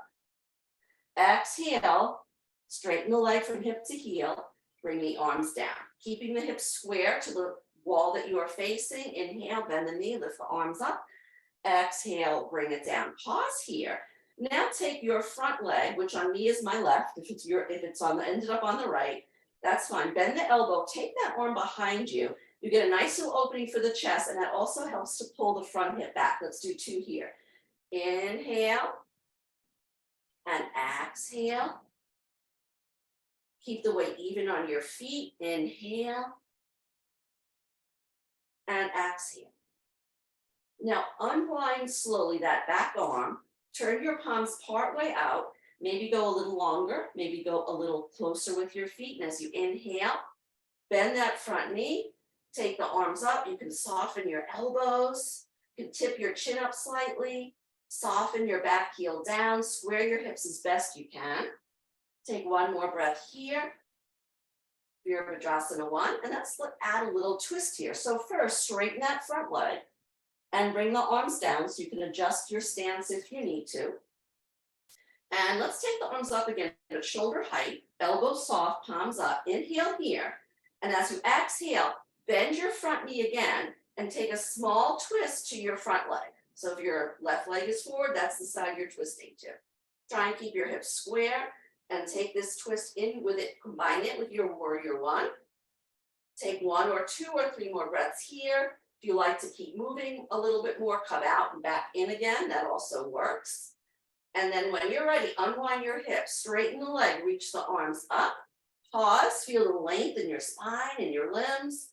Exhale, straighten the leg from hip to heel, bring the arms down. Keeping the hips square to the wall that you are facing. Inhale, bend the knee, lift the arms up. Exhale, bring it down. Pause here. Now take your front leg, which on me is my left. If it's ended up on the right, that's fine. Bend the elbow, take that arm behind you. You get a nice little opening for the chest, and that also helps to pull the front hip back. Let's do two here. Inhale and exhale. Keep the weight even on your feet. Inhale and exhale. Now unwind slowly that back arm, turn your palms part way out, maybe go a little longer, maybe go a little closer with your feet. And as you inhale, bend that front knee, take the arms up. You can soften your elbows, you can tip your chin up slightly, soften your back heel down, square your hips as best you can. Take one more breath here. Virabhadrasana 1, and let's add a little twist here. So first, straighten that front leg and bring the arms down so you can adjust your stance if you need to. And let's take the arms up again at shoulder height, elbows soft, palms up. Inhale here, and as you exhale, bend your front knee again and take a small twist to your front leg. So if your left leg is forward, that's the side you're twisting to. Try and keep your hips square. And take this twist in with it, combine it with your warrior one. Take 1 or 2 or 3 more breaths here. If you like to keep moving a little bit more, come out and back in again, that also works. And then when you're ready, unwind your hips, straighten the leg, reach the arms up, pause, feel the length in your spine and your limbs.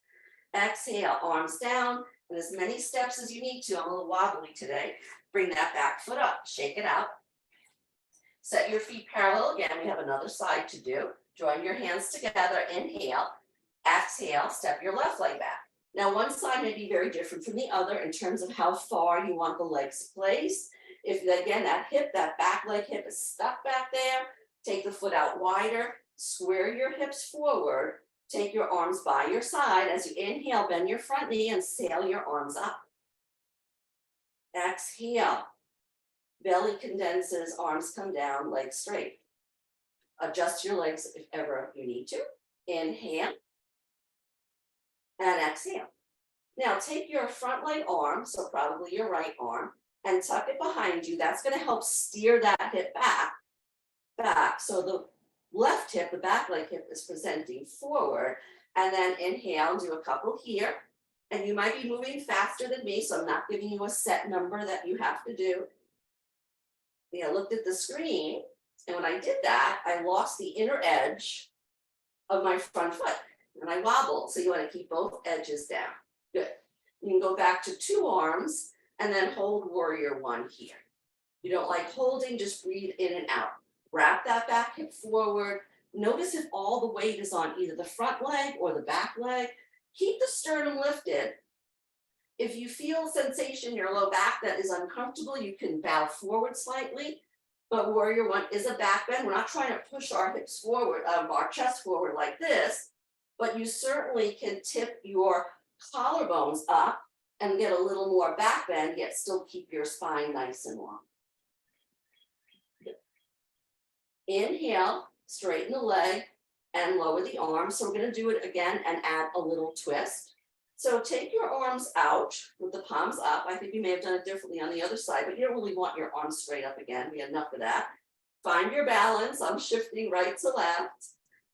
Exhale, arms down, and as many steps as you need to. I'm a little wobbly today. Bring that back foot up, shake it out. Set your feet parallel. Again, we have another side to do. Join your hands together. Inhale. Exhale. Step your left leg back. Now, one side may be very different from the other in terms of how far you want the legs placed. If again, that hip, that back leg hip is stuck back there, take the foot out wider, square your hips forward, take your arms by your side. As you inhale, bend your front knee and sail your arms up. Exhale, belly condenses, arms come down, legs straight. Adjust your legs if ever you need to. Inhale and exhale. Now take your front leg arm, so probably your right arm, and tuck it behind you. That's going to help steer that hip back. So the left hip, the back leg hip is presenting forward. And then inhale, do a couple here. And you might be moving faster than me, so I'm not giving you a set number that you have to do. I looked at the screen, and when I did that, I lost the inner edge of my front foot, and I wobbled. So you want to keep both edges down. Good. You can go back to 2 arms, and then hold warrior 1 here. You don't like holding, just breathe in and out. Wrap that back hip forward. Notice if all the weight is on either the front leg or the back leg. Keep the sternum lifted. If you feel sensation in your low back that is uncomfortable, you can bow forward slightly. But warrior 1 is a back bend. We're not trying to push our hips forward, our chest forward like this, but you certainly can tip your collarbones up and get a little more back bend, yet still keep your spine nice and long. Inhale, straighten the leg and lower the arms. So we're going to do it again and add a little twist. So take your arms out with the palms up. I think you may have done it differently on the other side, but you don't really want your arms straight up again. We had enough of that. Find your balance. I'm shifting right to left.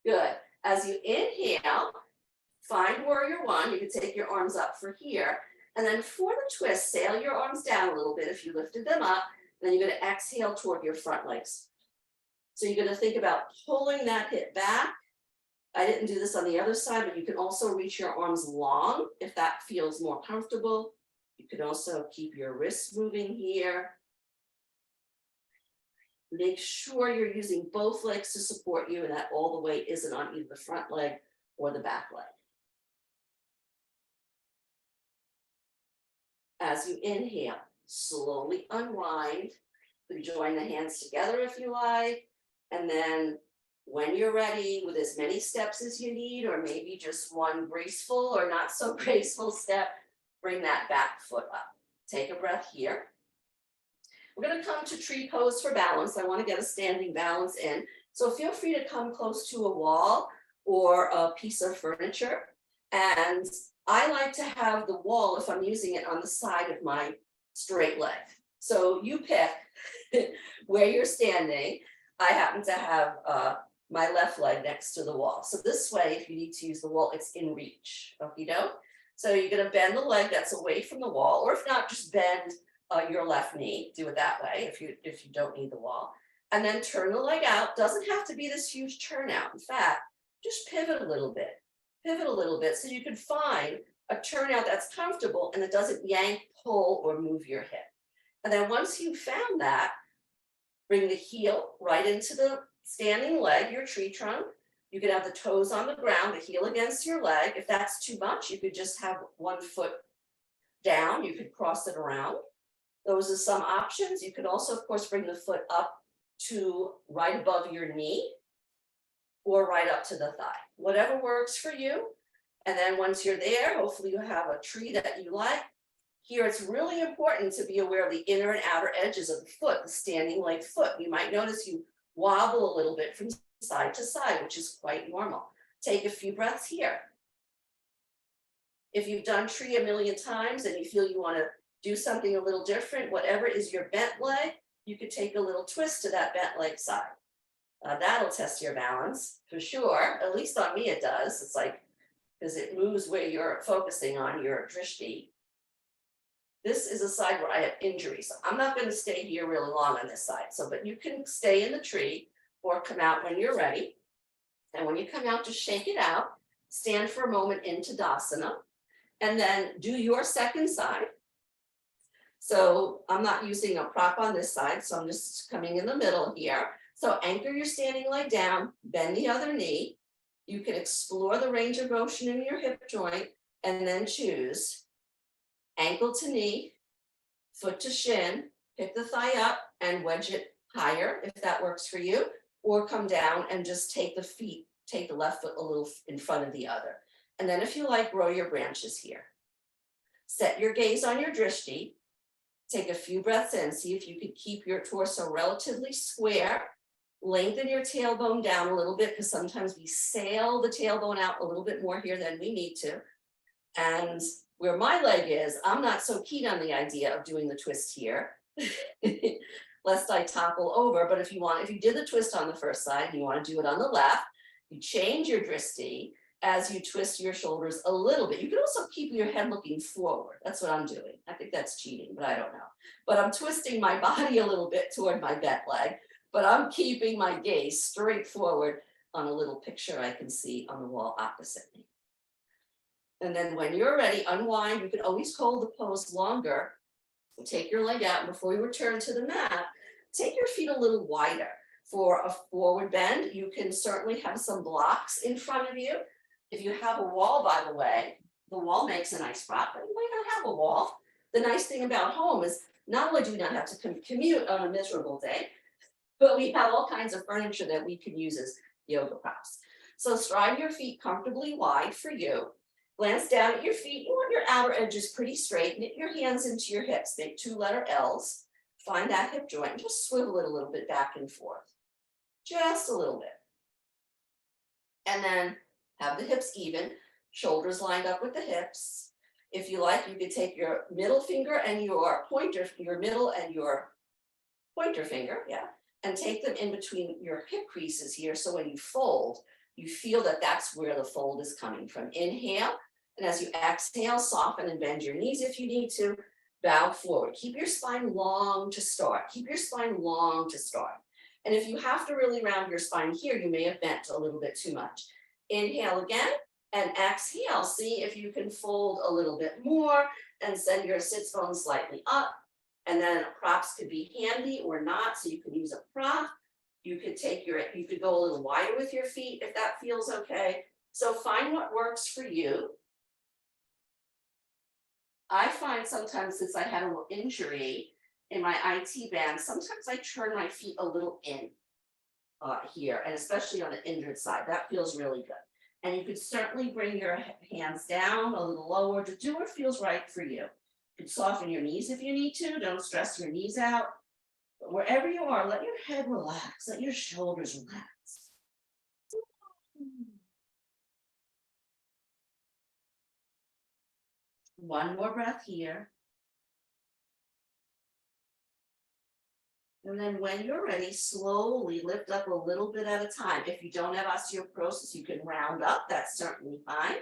Good. As you inhale, find warrior 1. You can take your arms up for here. And then for the twist, sail your arms down a little bit if you lifted them up. Then you're going to exhale toward your front legs. So you're going to think about pulling that hip back. I didn't do this on the other side, but you can also reach your arms long if that feels more comfortable. You can also keep your wrists moving here. Make sure you're using both legs to support you and that all the weight isn't on either the front leg or the back leg. As you inhale, slowly unwind. You can join the hands together if you like. And then when you're ready, with as many steps as you need, or maybe just one graceful or not so graceful step, bring that back foot up. Take a breath here. We're going to come to tree pose for balance. I want to get a standing balance in. So feel free to come close to a wall or a piece of furniture. And I like to have the wall, if I'm using it, on the side of my straight leg. So you pick where you're standing. I happen to have my left leg next to the wall. So this way, if you need to use the wall, it's in reach. Okie doke. So you're going to bend the leg that's away from the wall, or if not, just bend your left knee. Do it that way if you don't need the wall. And then turn the leg out. Doesn't have to be this huge turnout. In fact, just pivot a little bit. Pivot a little bit so you can find a turnout that's comfortable and it doesn't yank, pull, or move your hip. And then once you've found that, bring the heel right into the standing leg, your tree trunk. You can have the toes on the ground, the heel against your leg. If that's too much, you could just have one foot down. You could cross it around. Those are some options. You could also, of course, bring the foot up to right above your knee or right up to the thigh. Whatever works for you. And then once you're there, hopefully you have a tree that you like. Here, it's really important to be aware of the inner and outer edges of the foot, the standing leg foot. You might notice you wobble a little bit from side to side, which is quite normal. Take a few breaths here. If you've done tree a million times and you feel you want to do something a little different, whatever is your bent leg, you could take a little twist to that bent leg side. That'll test your balance for sure. At least on me it does. It's like, because it moves where you're focusing on your drishti. This is a side where I have injury, so I'm not going to stay here really long on this side. So, but you can stay in the tree or come out when you're ready. And when you come out, just shake it out, stand for a moment in Tadasana, and then do your second side. So I'm not using a prop on this side, so I'm just coming in the middle here. So anchor your standing leg down, bend the other knee. You can explore the range of motion in your hip joint. And then choose ankle to knee, foot to shin, pick the thigh up and wedge it higher if that works for you, or come down and just take the left foot a little in front of the other. And then if you like, grow your branches here. Set your gaze on your drishti. Take a few breaths in, see if you could keep your torso relatively square. Lengthen your tailbone down a little bit because sometimes we sail the tailbone out a little bit more here than we need to. And where my leg is, I'm not so keen on the idea of doing the twist here, lest I topple over. But if you did the twist on the first side, and you want to do it on the left, you change your drishti as you twist your shoulders a little bit. You can also keep your head looking forward. That's what I'm doing. I think that's cheating, but I don't know. But I'm twisting my body a little bit toward my bent leg, but I'm keeping my gaze straight forward on a little picture I can see on the wall opposite me. And then when you're ready, unwind. You can always hold the pose longer. Take your leg out, and before you return to the mat, take your feet a little wider. For a forward bend, you can certainly have some blocks in front of you. If you have a wall, by the way, the wall makes a nice spot, but you might not have a wall. The nice thing about home is not only do we not have to commute on a miserable day, but we have all kinds of furniture that we can use as yoga props. So stride your feet comfortably wide for you. Glance down at your feet. You want your outer edges pretty straight. Knit your hands into your hips. Make 2-letter L's. Find that hip joint and just swivel it a little bit back and forth. Just a little bit. And then have the hips even, shoulders lined up with the hips. If you like, you could take your middle finger and your middle and your pointer finger, and take them in between your hip creases here. So when you fold, you feel that that's where the fold is coming from. Inhale, and as you exhale, soften and bend your knees if you need to. Bow forward. Keep your spine long to start. Keep your spine long to start. And if you have to really round your spine here, you may have bent a little bit too much. Inhale again and exhale. See if you can fold a little bit more and send your sits bones slightly up. And then props could be handy or not, so you can use a prop. You could go a little wider with your feet if that feels okay. So find what works for you. I find sometimes, since I had a little injury in my IT band, sometimes I turn my feet a little in here, and especially on the injured side. That feels really good. And you could certainly bring your hands down a little lower to do what feels right for you. You can soften your knees if you need to. Don't stress your knees out. But wherever you are, let your head relax. Let your shoulders relax. One more breath here. And then when you're ready, slowly lift up a little bit at a time. If you don't have osteoporosis, you can round up. That's certainly fine.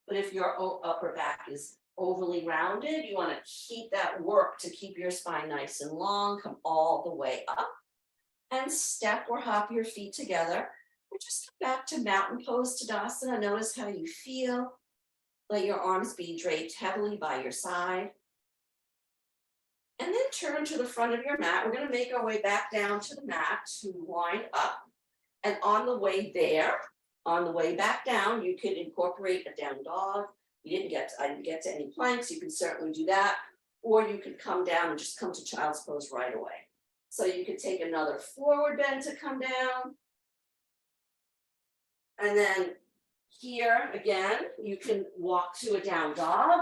But if your upper back is overly rounded, you want to keep that work to keep your spine nice and long. Come all the way up and step or hop your feet together. And just come back to mountain pose Tadasana. Notice how you feel. Let your arms be draped heavily by your side. And then turn to the front of your mat. We're going to make our way back down to the mat to wind up. And on the way back down, you could incorporate a down dog. I didn't get to any planks. You can certainly do that. Or you could come down and just come to child's pose right away. So you could take another forward bend to come down. And then here again, you can walk to a down dog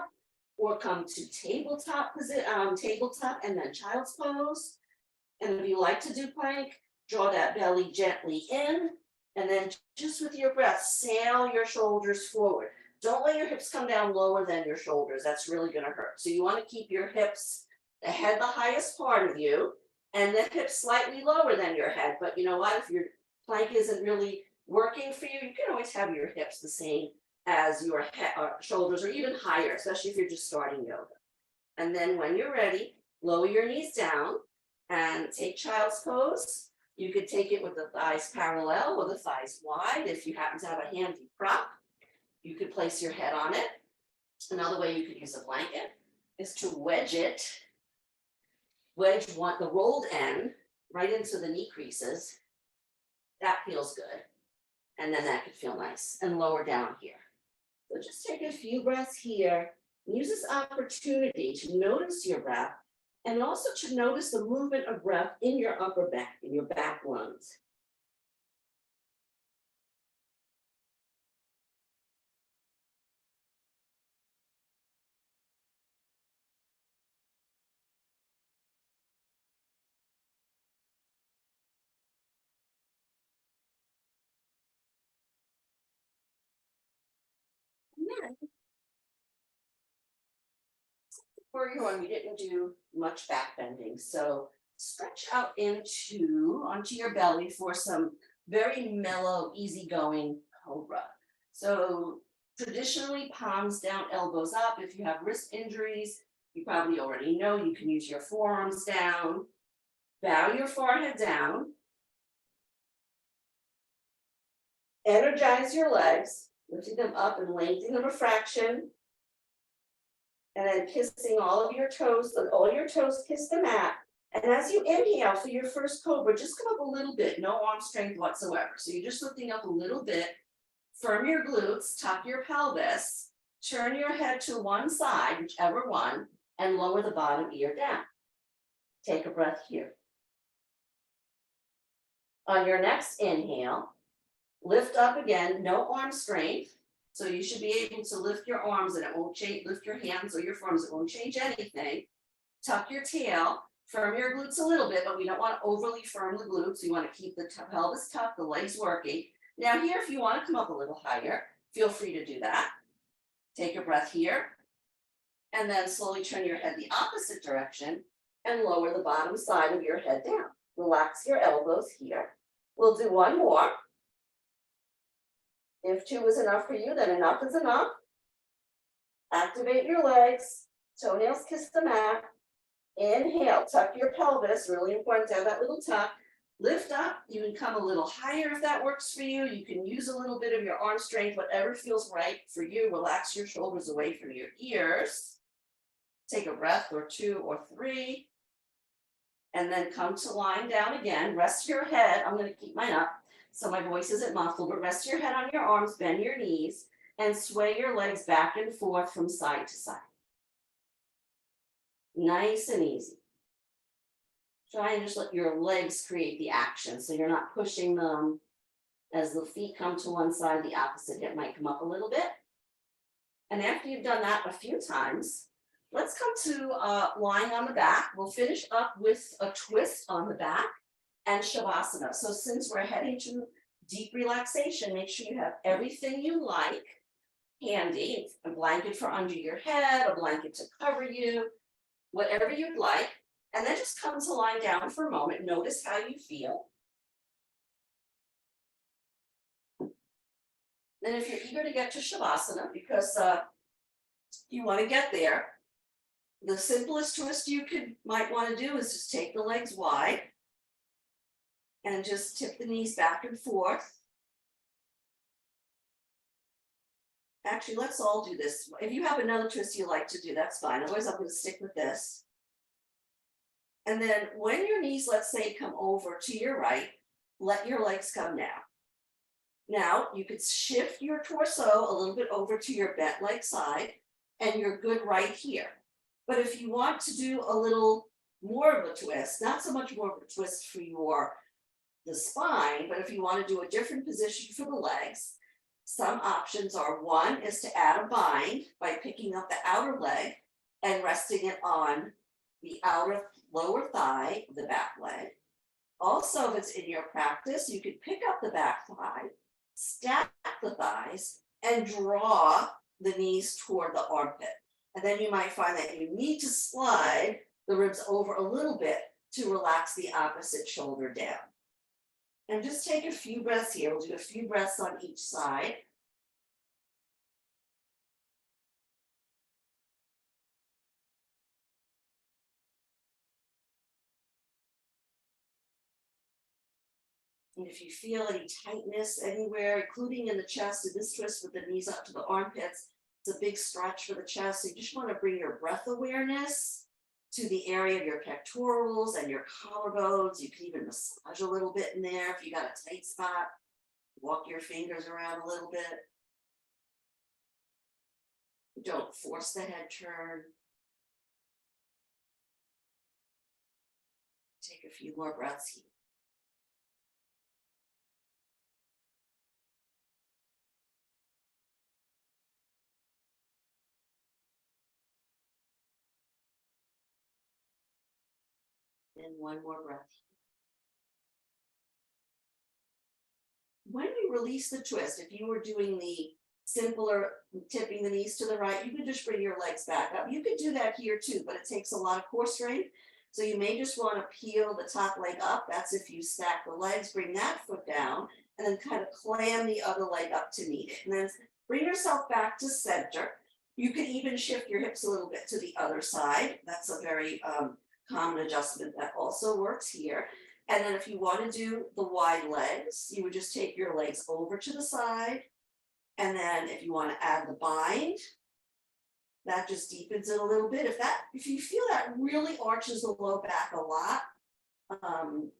or come to tabletop and then child's pose. And if you like to do plank, draw that belly gently in, and then just with your breath, sail your shoulders forward. Don't let your hips come down lower than your shoulders. That's really going to hurt. So you want to keep your hips, the head the highest part of you, and the hips slightly lower than your head. But you know what? If your plank isn't really working for you, you can always have your hips the same as your shoulders, or even higher, especially if you're just starting yoga. And then when you're ready, lower your knees down and take child's pose. You could take it with the thighs parallel or the thighs wide. If you happen to have a handy prop, you could place your head on it. Another way you could use a blanket is to wedge the rolled end right into the knee creases. That feels good. And then that could feel nice. And lower down here. So just take a few breaths here. Use this opportunity to notice your breath and also to notice the movement of breath in your upper back, in your back lungs. For your one, we didn't do much back bending, so stretch out onto your belly for some very mellow, easygoing cobra. So traditionally, palms down, elbows up. If you have wrist injuries, you probably already know you can use your forearms down. Bow your forehead down. Energize your legs, lifting them up and lengthening them a fraction. And then kissing all of your toes, so all your toes kiss the mat. And as you inhale for your first cobra, just come up a little bit, no arm strength whatsoever. So you're just lifting up a little bit, firm your glutes, tuck your pelvis, turn your head to one side, whichever one, and lower the bottom ear down. Take a breath here. On your next inhale, lift up again, no arm strength. So you should be able to lift your arms and it won't change, lift your hands or your forearms, it won't change anything. Tuck your tail, firm your glutes a little bit, but we don't want to overly firm the glutes. We want to keep the pelvis tucked, the legs working. Now here, if you want to come up a little higher, feel free to do that. Take a breath here, and then slowly turn your head the opposite direction and lower the bottom side of your head down. Relax your elbows here. We'll do one more. If 2 is enough for you, then enough is enough. Activate your legs, toenails kiss the mat. Inhale, tuck your pelvis, really important to have that little tuck. Lift up, you can come a little higher if that works for you. You can use a little bit of your arm strength, whatever feels right for you. Relax your shoulders away from your ears. Take a breath or 2 or 3. And then come to lying down again. Rest your head. I'm going to keep mine up so my voice isn't muffled, but rest your head on your arms, bend your knees, and sway your legs back and forth from side to side. Nice and easy. Try and just let your legs create the action so you're not pushing them. As the feet come to one side, the opposite hip might come up a little bit. And after you've done that a few times, let's come to lying on the back. We'll finish up with a twist on the back and Shavasana. So since we're heading to deep relaxation, make sure you have everything you like handy, a blanket for under your head, a blanket to cover you, whatever you'd like. And then just come to lie down for a moment. Notice how you feel. Then if you're eager to get to Shavasana, because you want to get there, the simplest twist you might want to do is just take the legs wide and just tip the knees back and forth. Actually, let's all do this. If you have another twist you like to do, that's fine. Otherwise, I'm going to stick with this. And then when your knees, let's say, come over to your right, let your legs come down. Now, you could shift your torso a little bit over to your bent leg side, and you're good right here. But if you want to do a little more of a twist, not so much more of a twist for the spine, but if you want to do a different position for the legs, some options are, one is to add a bind by picking up the outer leg and resting it on the outer lower thigh of the back leg. Also, if it's in your practice, you could pick up the back thigh, stack the thighs, and draw the knees toward the armpit. And then you might find that you need to slide the ribs over a little bit to relax the opposite shoulder down. And just take a few breaths here. We'll do a few breaths on each side. And if you feel any tightness anywhere, including in the chest, in this twist with the knees up to the armpits, it's a big stretch for the chest. So you just want to bring your breath awareness to the area of your pectorals and your collarbones. You can even massage a little bit in there if you got a tight spot. Walk your fingers around a little bit. Don't force the head turn. Take a few more breaths here. And one more breath. When you release the twist, if you were doing the simpler tipping the knees to the right, you could just bring your legs back up. You could do that here too, but it takes a lot of core strength. So you may just want to peel the top leg up. That's if you stack the legs, bring that foot down, and then kind of clam the other leg up to meet it. And then bring yourself back to center. You can even shift your hips a little bit to the other side. That's a very common adjustment that also works here. And then if you want to do the wide legs, you would just take your legs over to the side. And then if you want to add the bind, that just deepens it a little bit. If you feel that really arches the low back a lot,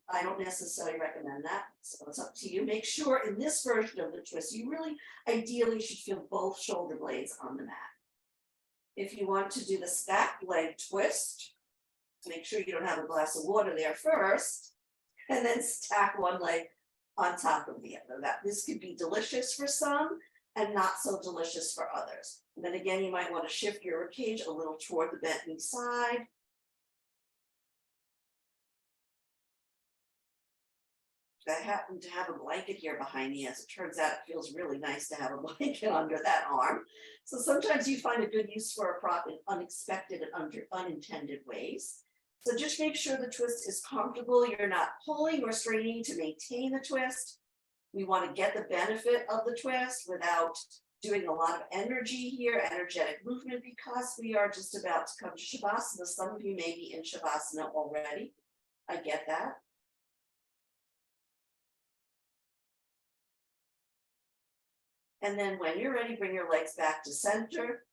I don't necessarily recommend that. So it's up to you. Make sure in this version of the twist, you really ideally should feel both shoulder blades on the mat. If you want to do the stacked leg twist, make sure you don't have a glass of water there first, and then stack one leg on top of the other. This could be delicious for some and not so delicious for others. And then again, you might want to shift your ribcage a little toward the bent knee side. I happen to have a blanket here behind me. As it turns out, it feels really nice to have a blanket under that arm. So sometimes you find a good use for a prop in unexpected and unintended ways. So just make sure the twist is comfortable. You're not pulling or straining to maintain the twist. We want to get the benefit of the twist without doing a lot of energy here, energetic movement, because we are just about to come to Shavasana. Some of you may be in Shavasana already. I get that. And then when you're ready, bring your legs back to center.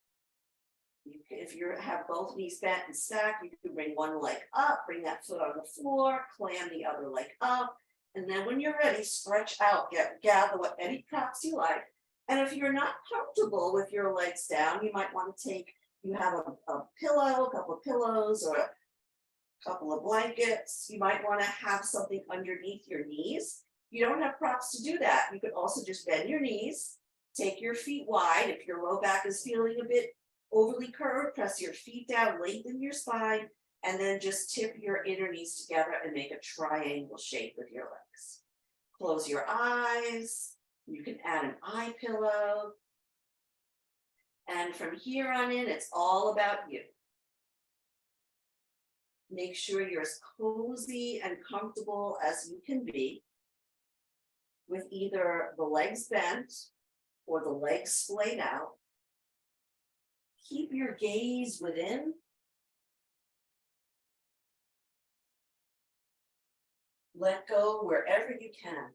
If you have both knees bent and stacked, you can bring one leg up, bring that foot on the floor, clam the other leg up. And then when you're ready, stretch out, gather what any props you like. And if you're not comfortable with your legs down, you might want to you have a pillow, a couple of pillows, or a couple of blankets. You might want to have something underneath your knees. You don't have props to do that. You could also just bend your knees, take your feet wide. If your low back is feeling a bit overly curved, press your feet down, lengthen your spine, and then just tip your inner knees together and make a triangle shape with your legs. Close your eyes. You can add an eye pillow. And from here on in, it's all about you. Make sure you're as cozy and comfortable as you can be with either the legs bent or the legs splayed out. Keep your gaze within. Let go wherever you can,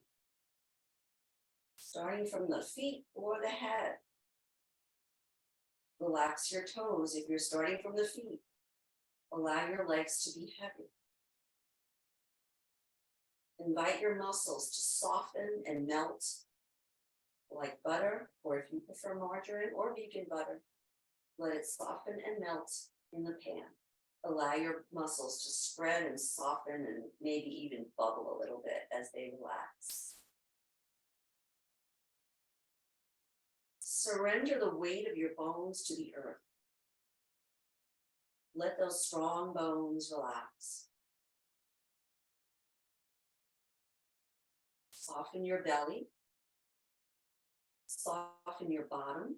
starting from the feet or the head. Relax your toes if you're starting from the feet. Allow your legs to be heavy. Invite your muscles to soften and melt like butter, or if you prefer margarine or vegan butter, let it soften and melt in the pan. Allow your muscles to spread and soften and maybe even bubble a little bit as they relax. Surrender the weight of your bones to the earth. Let those strong bones relax. Soften your belly. Soften your bottom.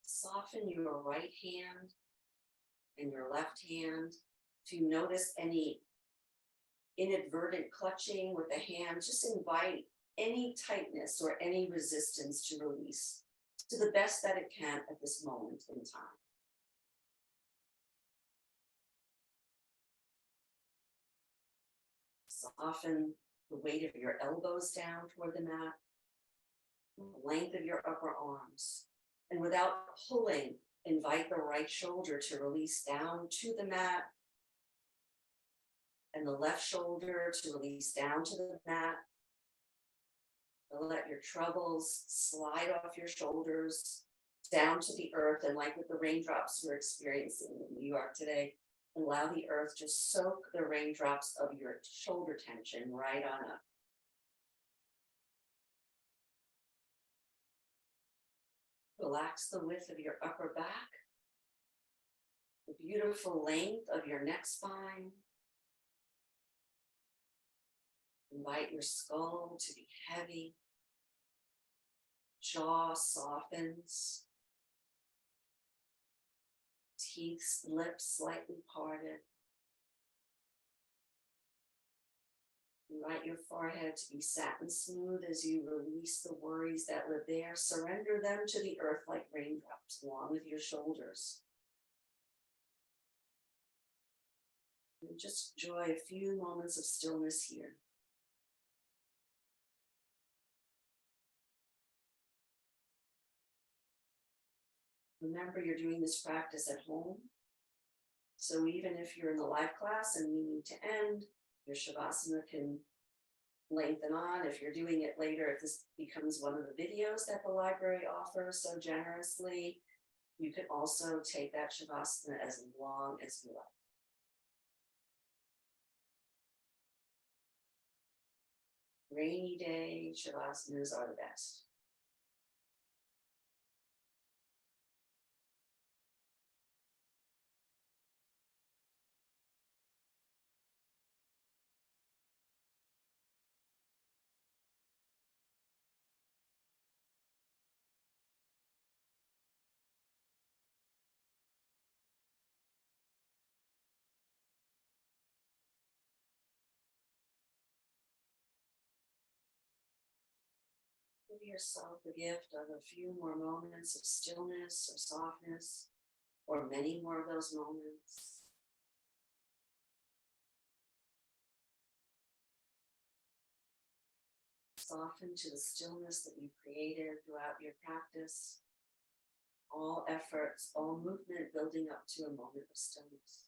Soften your right hand and your left hand. If you notice any inadvertent clutching with the hand, just invite any tightness or any resistance to release to the best that it can at this moment in time. Soften the weight of your elbows down toward the mat, the length of your upper arms. And without pulling, invite the right shoulder to release down to the mat. And the left shoulder to release down to the mat. Let your troubles slide off your shoulders down to the earth, and like with the raindrops we're experiencing in New York today, allow the earth to soak the raindrops of your shoulder tension right on up. Relax the width of your upper back, the beautiful length of your neck spine. Invite your skull to be heavy. Jaw softens. Teeth, lips slightly parted. Invite your forehead to be satin smooth as you release the worries that live there. Surrender them to the earth like raindrops along with your shoulders. And just enjoy a few moments of stillness here. Remember, you're doing this practice at home. So even if you're in the live class and we need to end, your Shavasana can lengthen on. If you're doing it later, if this becomes one of the videos that the library offers so generously, you can also take that Shavasana as long as you like. Rainy day Shavasanas are the best. Give yourself the gift of a few more moments of stillness or softness, or many more of those moments. Soften to the stillness that you created throughout your practice. All efforts, all movement building up to a moment of stillness.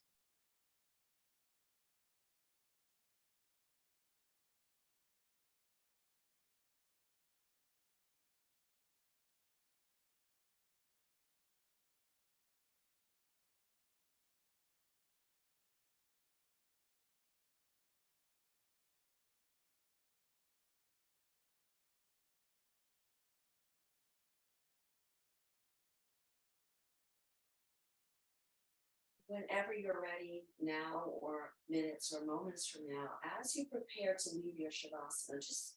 Whenever you're ready, now or minutes or moments from now, as you prepare to leave your Shavasana, just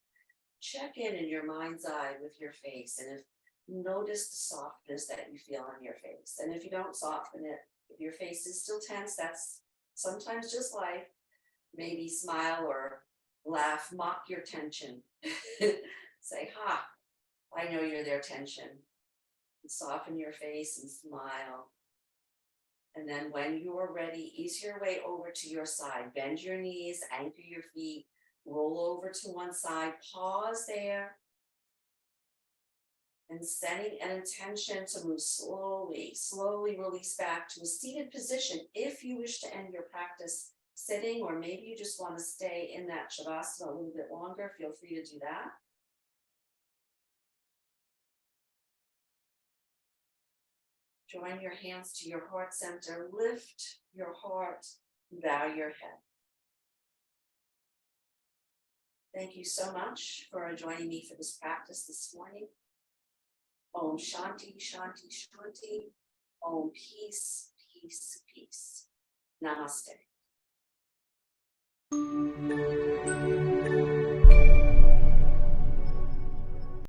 check in your mind's eye with your face, and if notice the softness that you feel on your face. And if you don't soften it, if your face is still tense, that's sometimes just life. Maybe smile or laugh, mock your tension. Say, ha, I know you're there, tension. And soften your face and smile. And then when you are ready, ease your way over to your side. Bend your knees, anchor your feet, roll over to one side, pause there. And setting an intention to move slowly release back to a seated position if you wish to end your practice sitting, or maybe you just want to stay in that Shavasana a little bit longer, feel free to do that. Join your hands to your heart center, lift your heart, bow your head. Thank you so much for joining me for this practice this morning. Om Shanti, Shanti, Shanti. Om Peace, Peace, Peace. Namaste.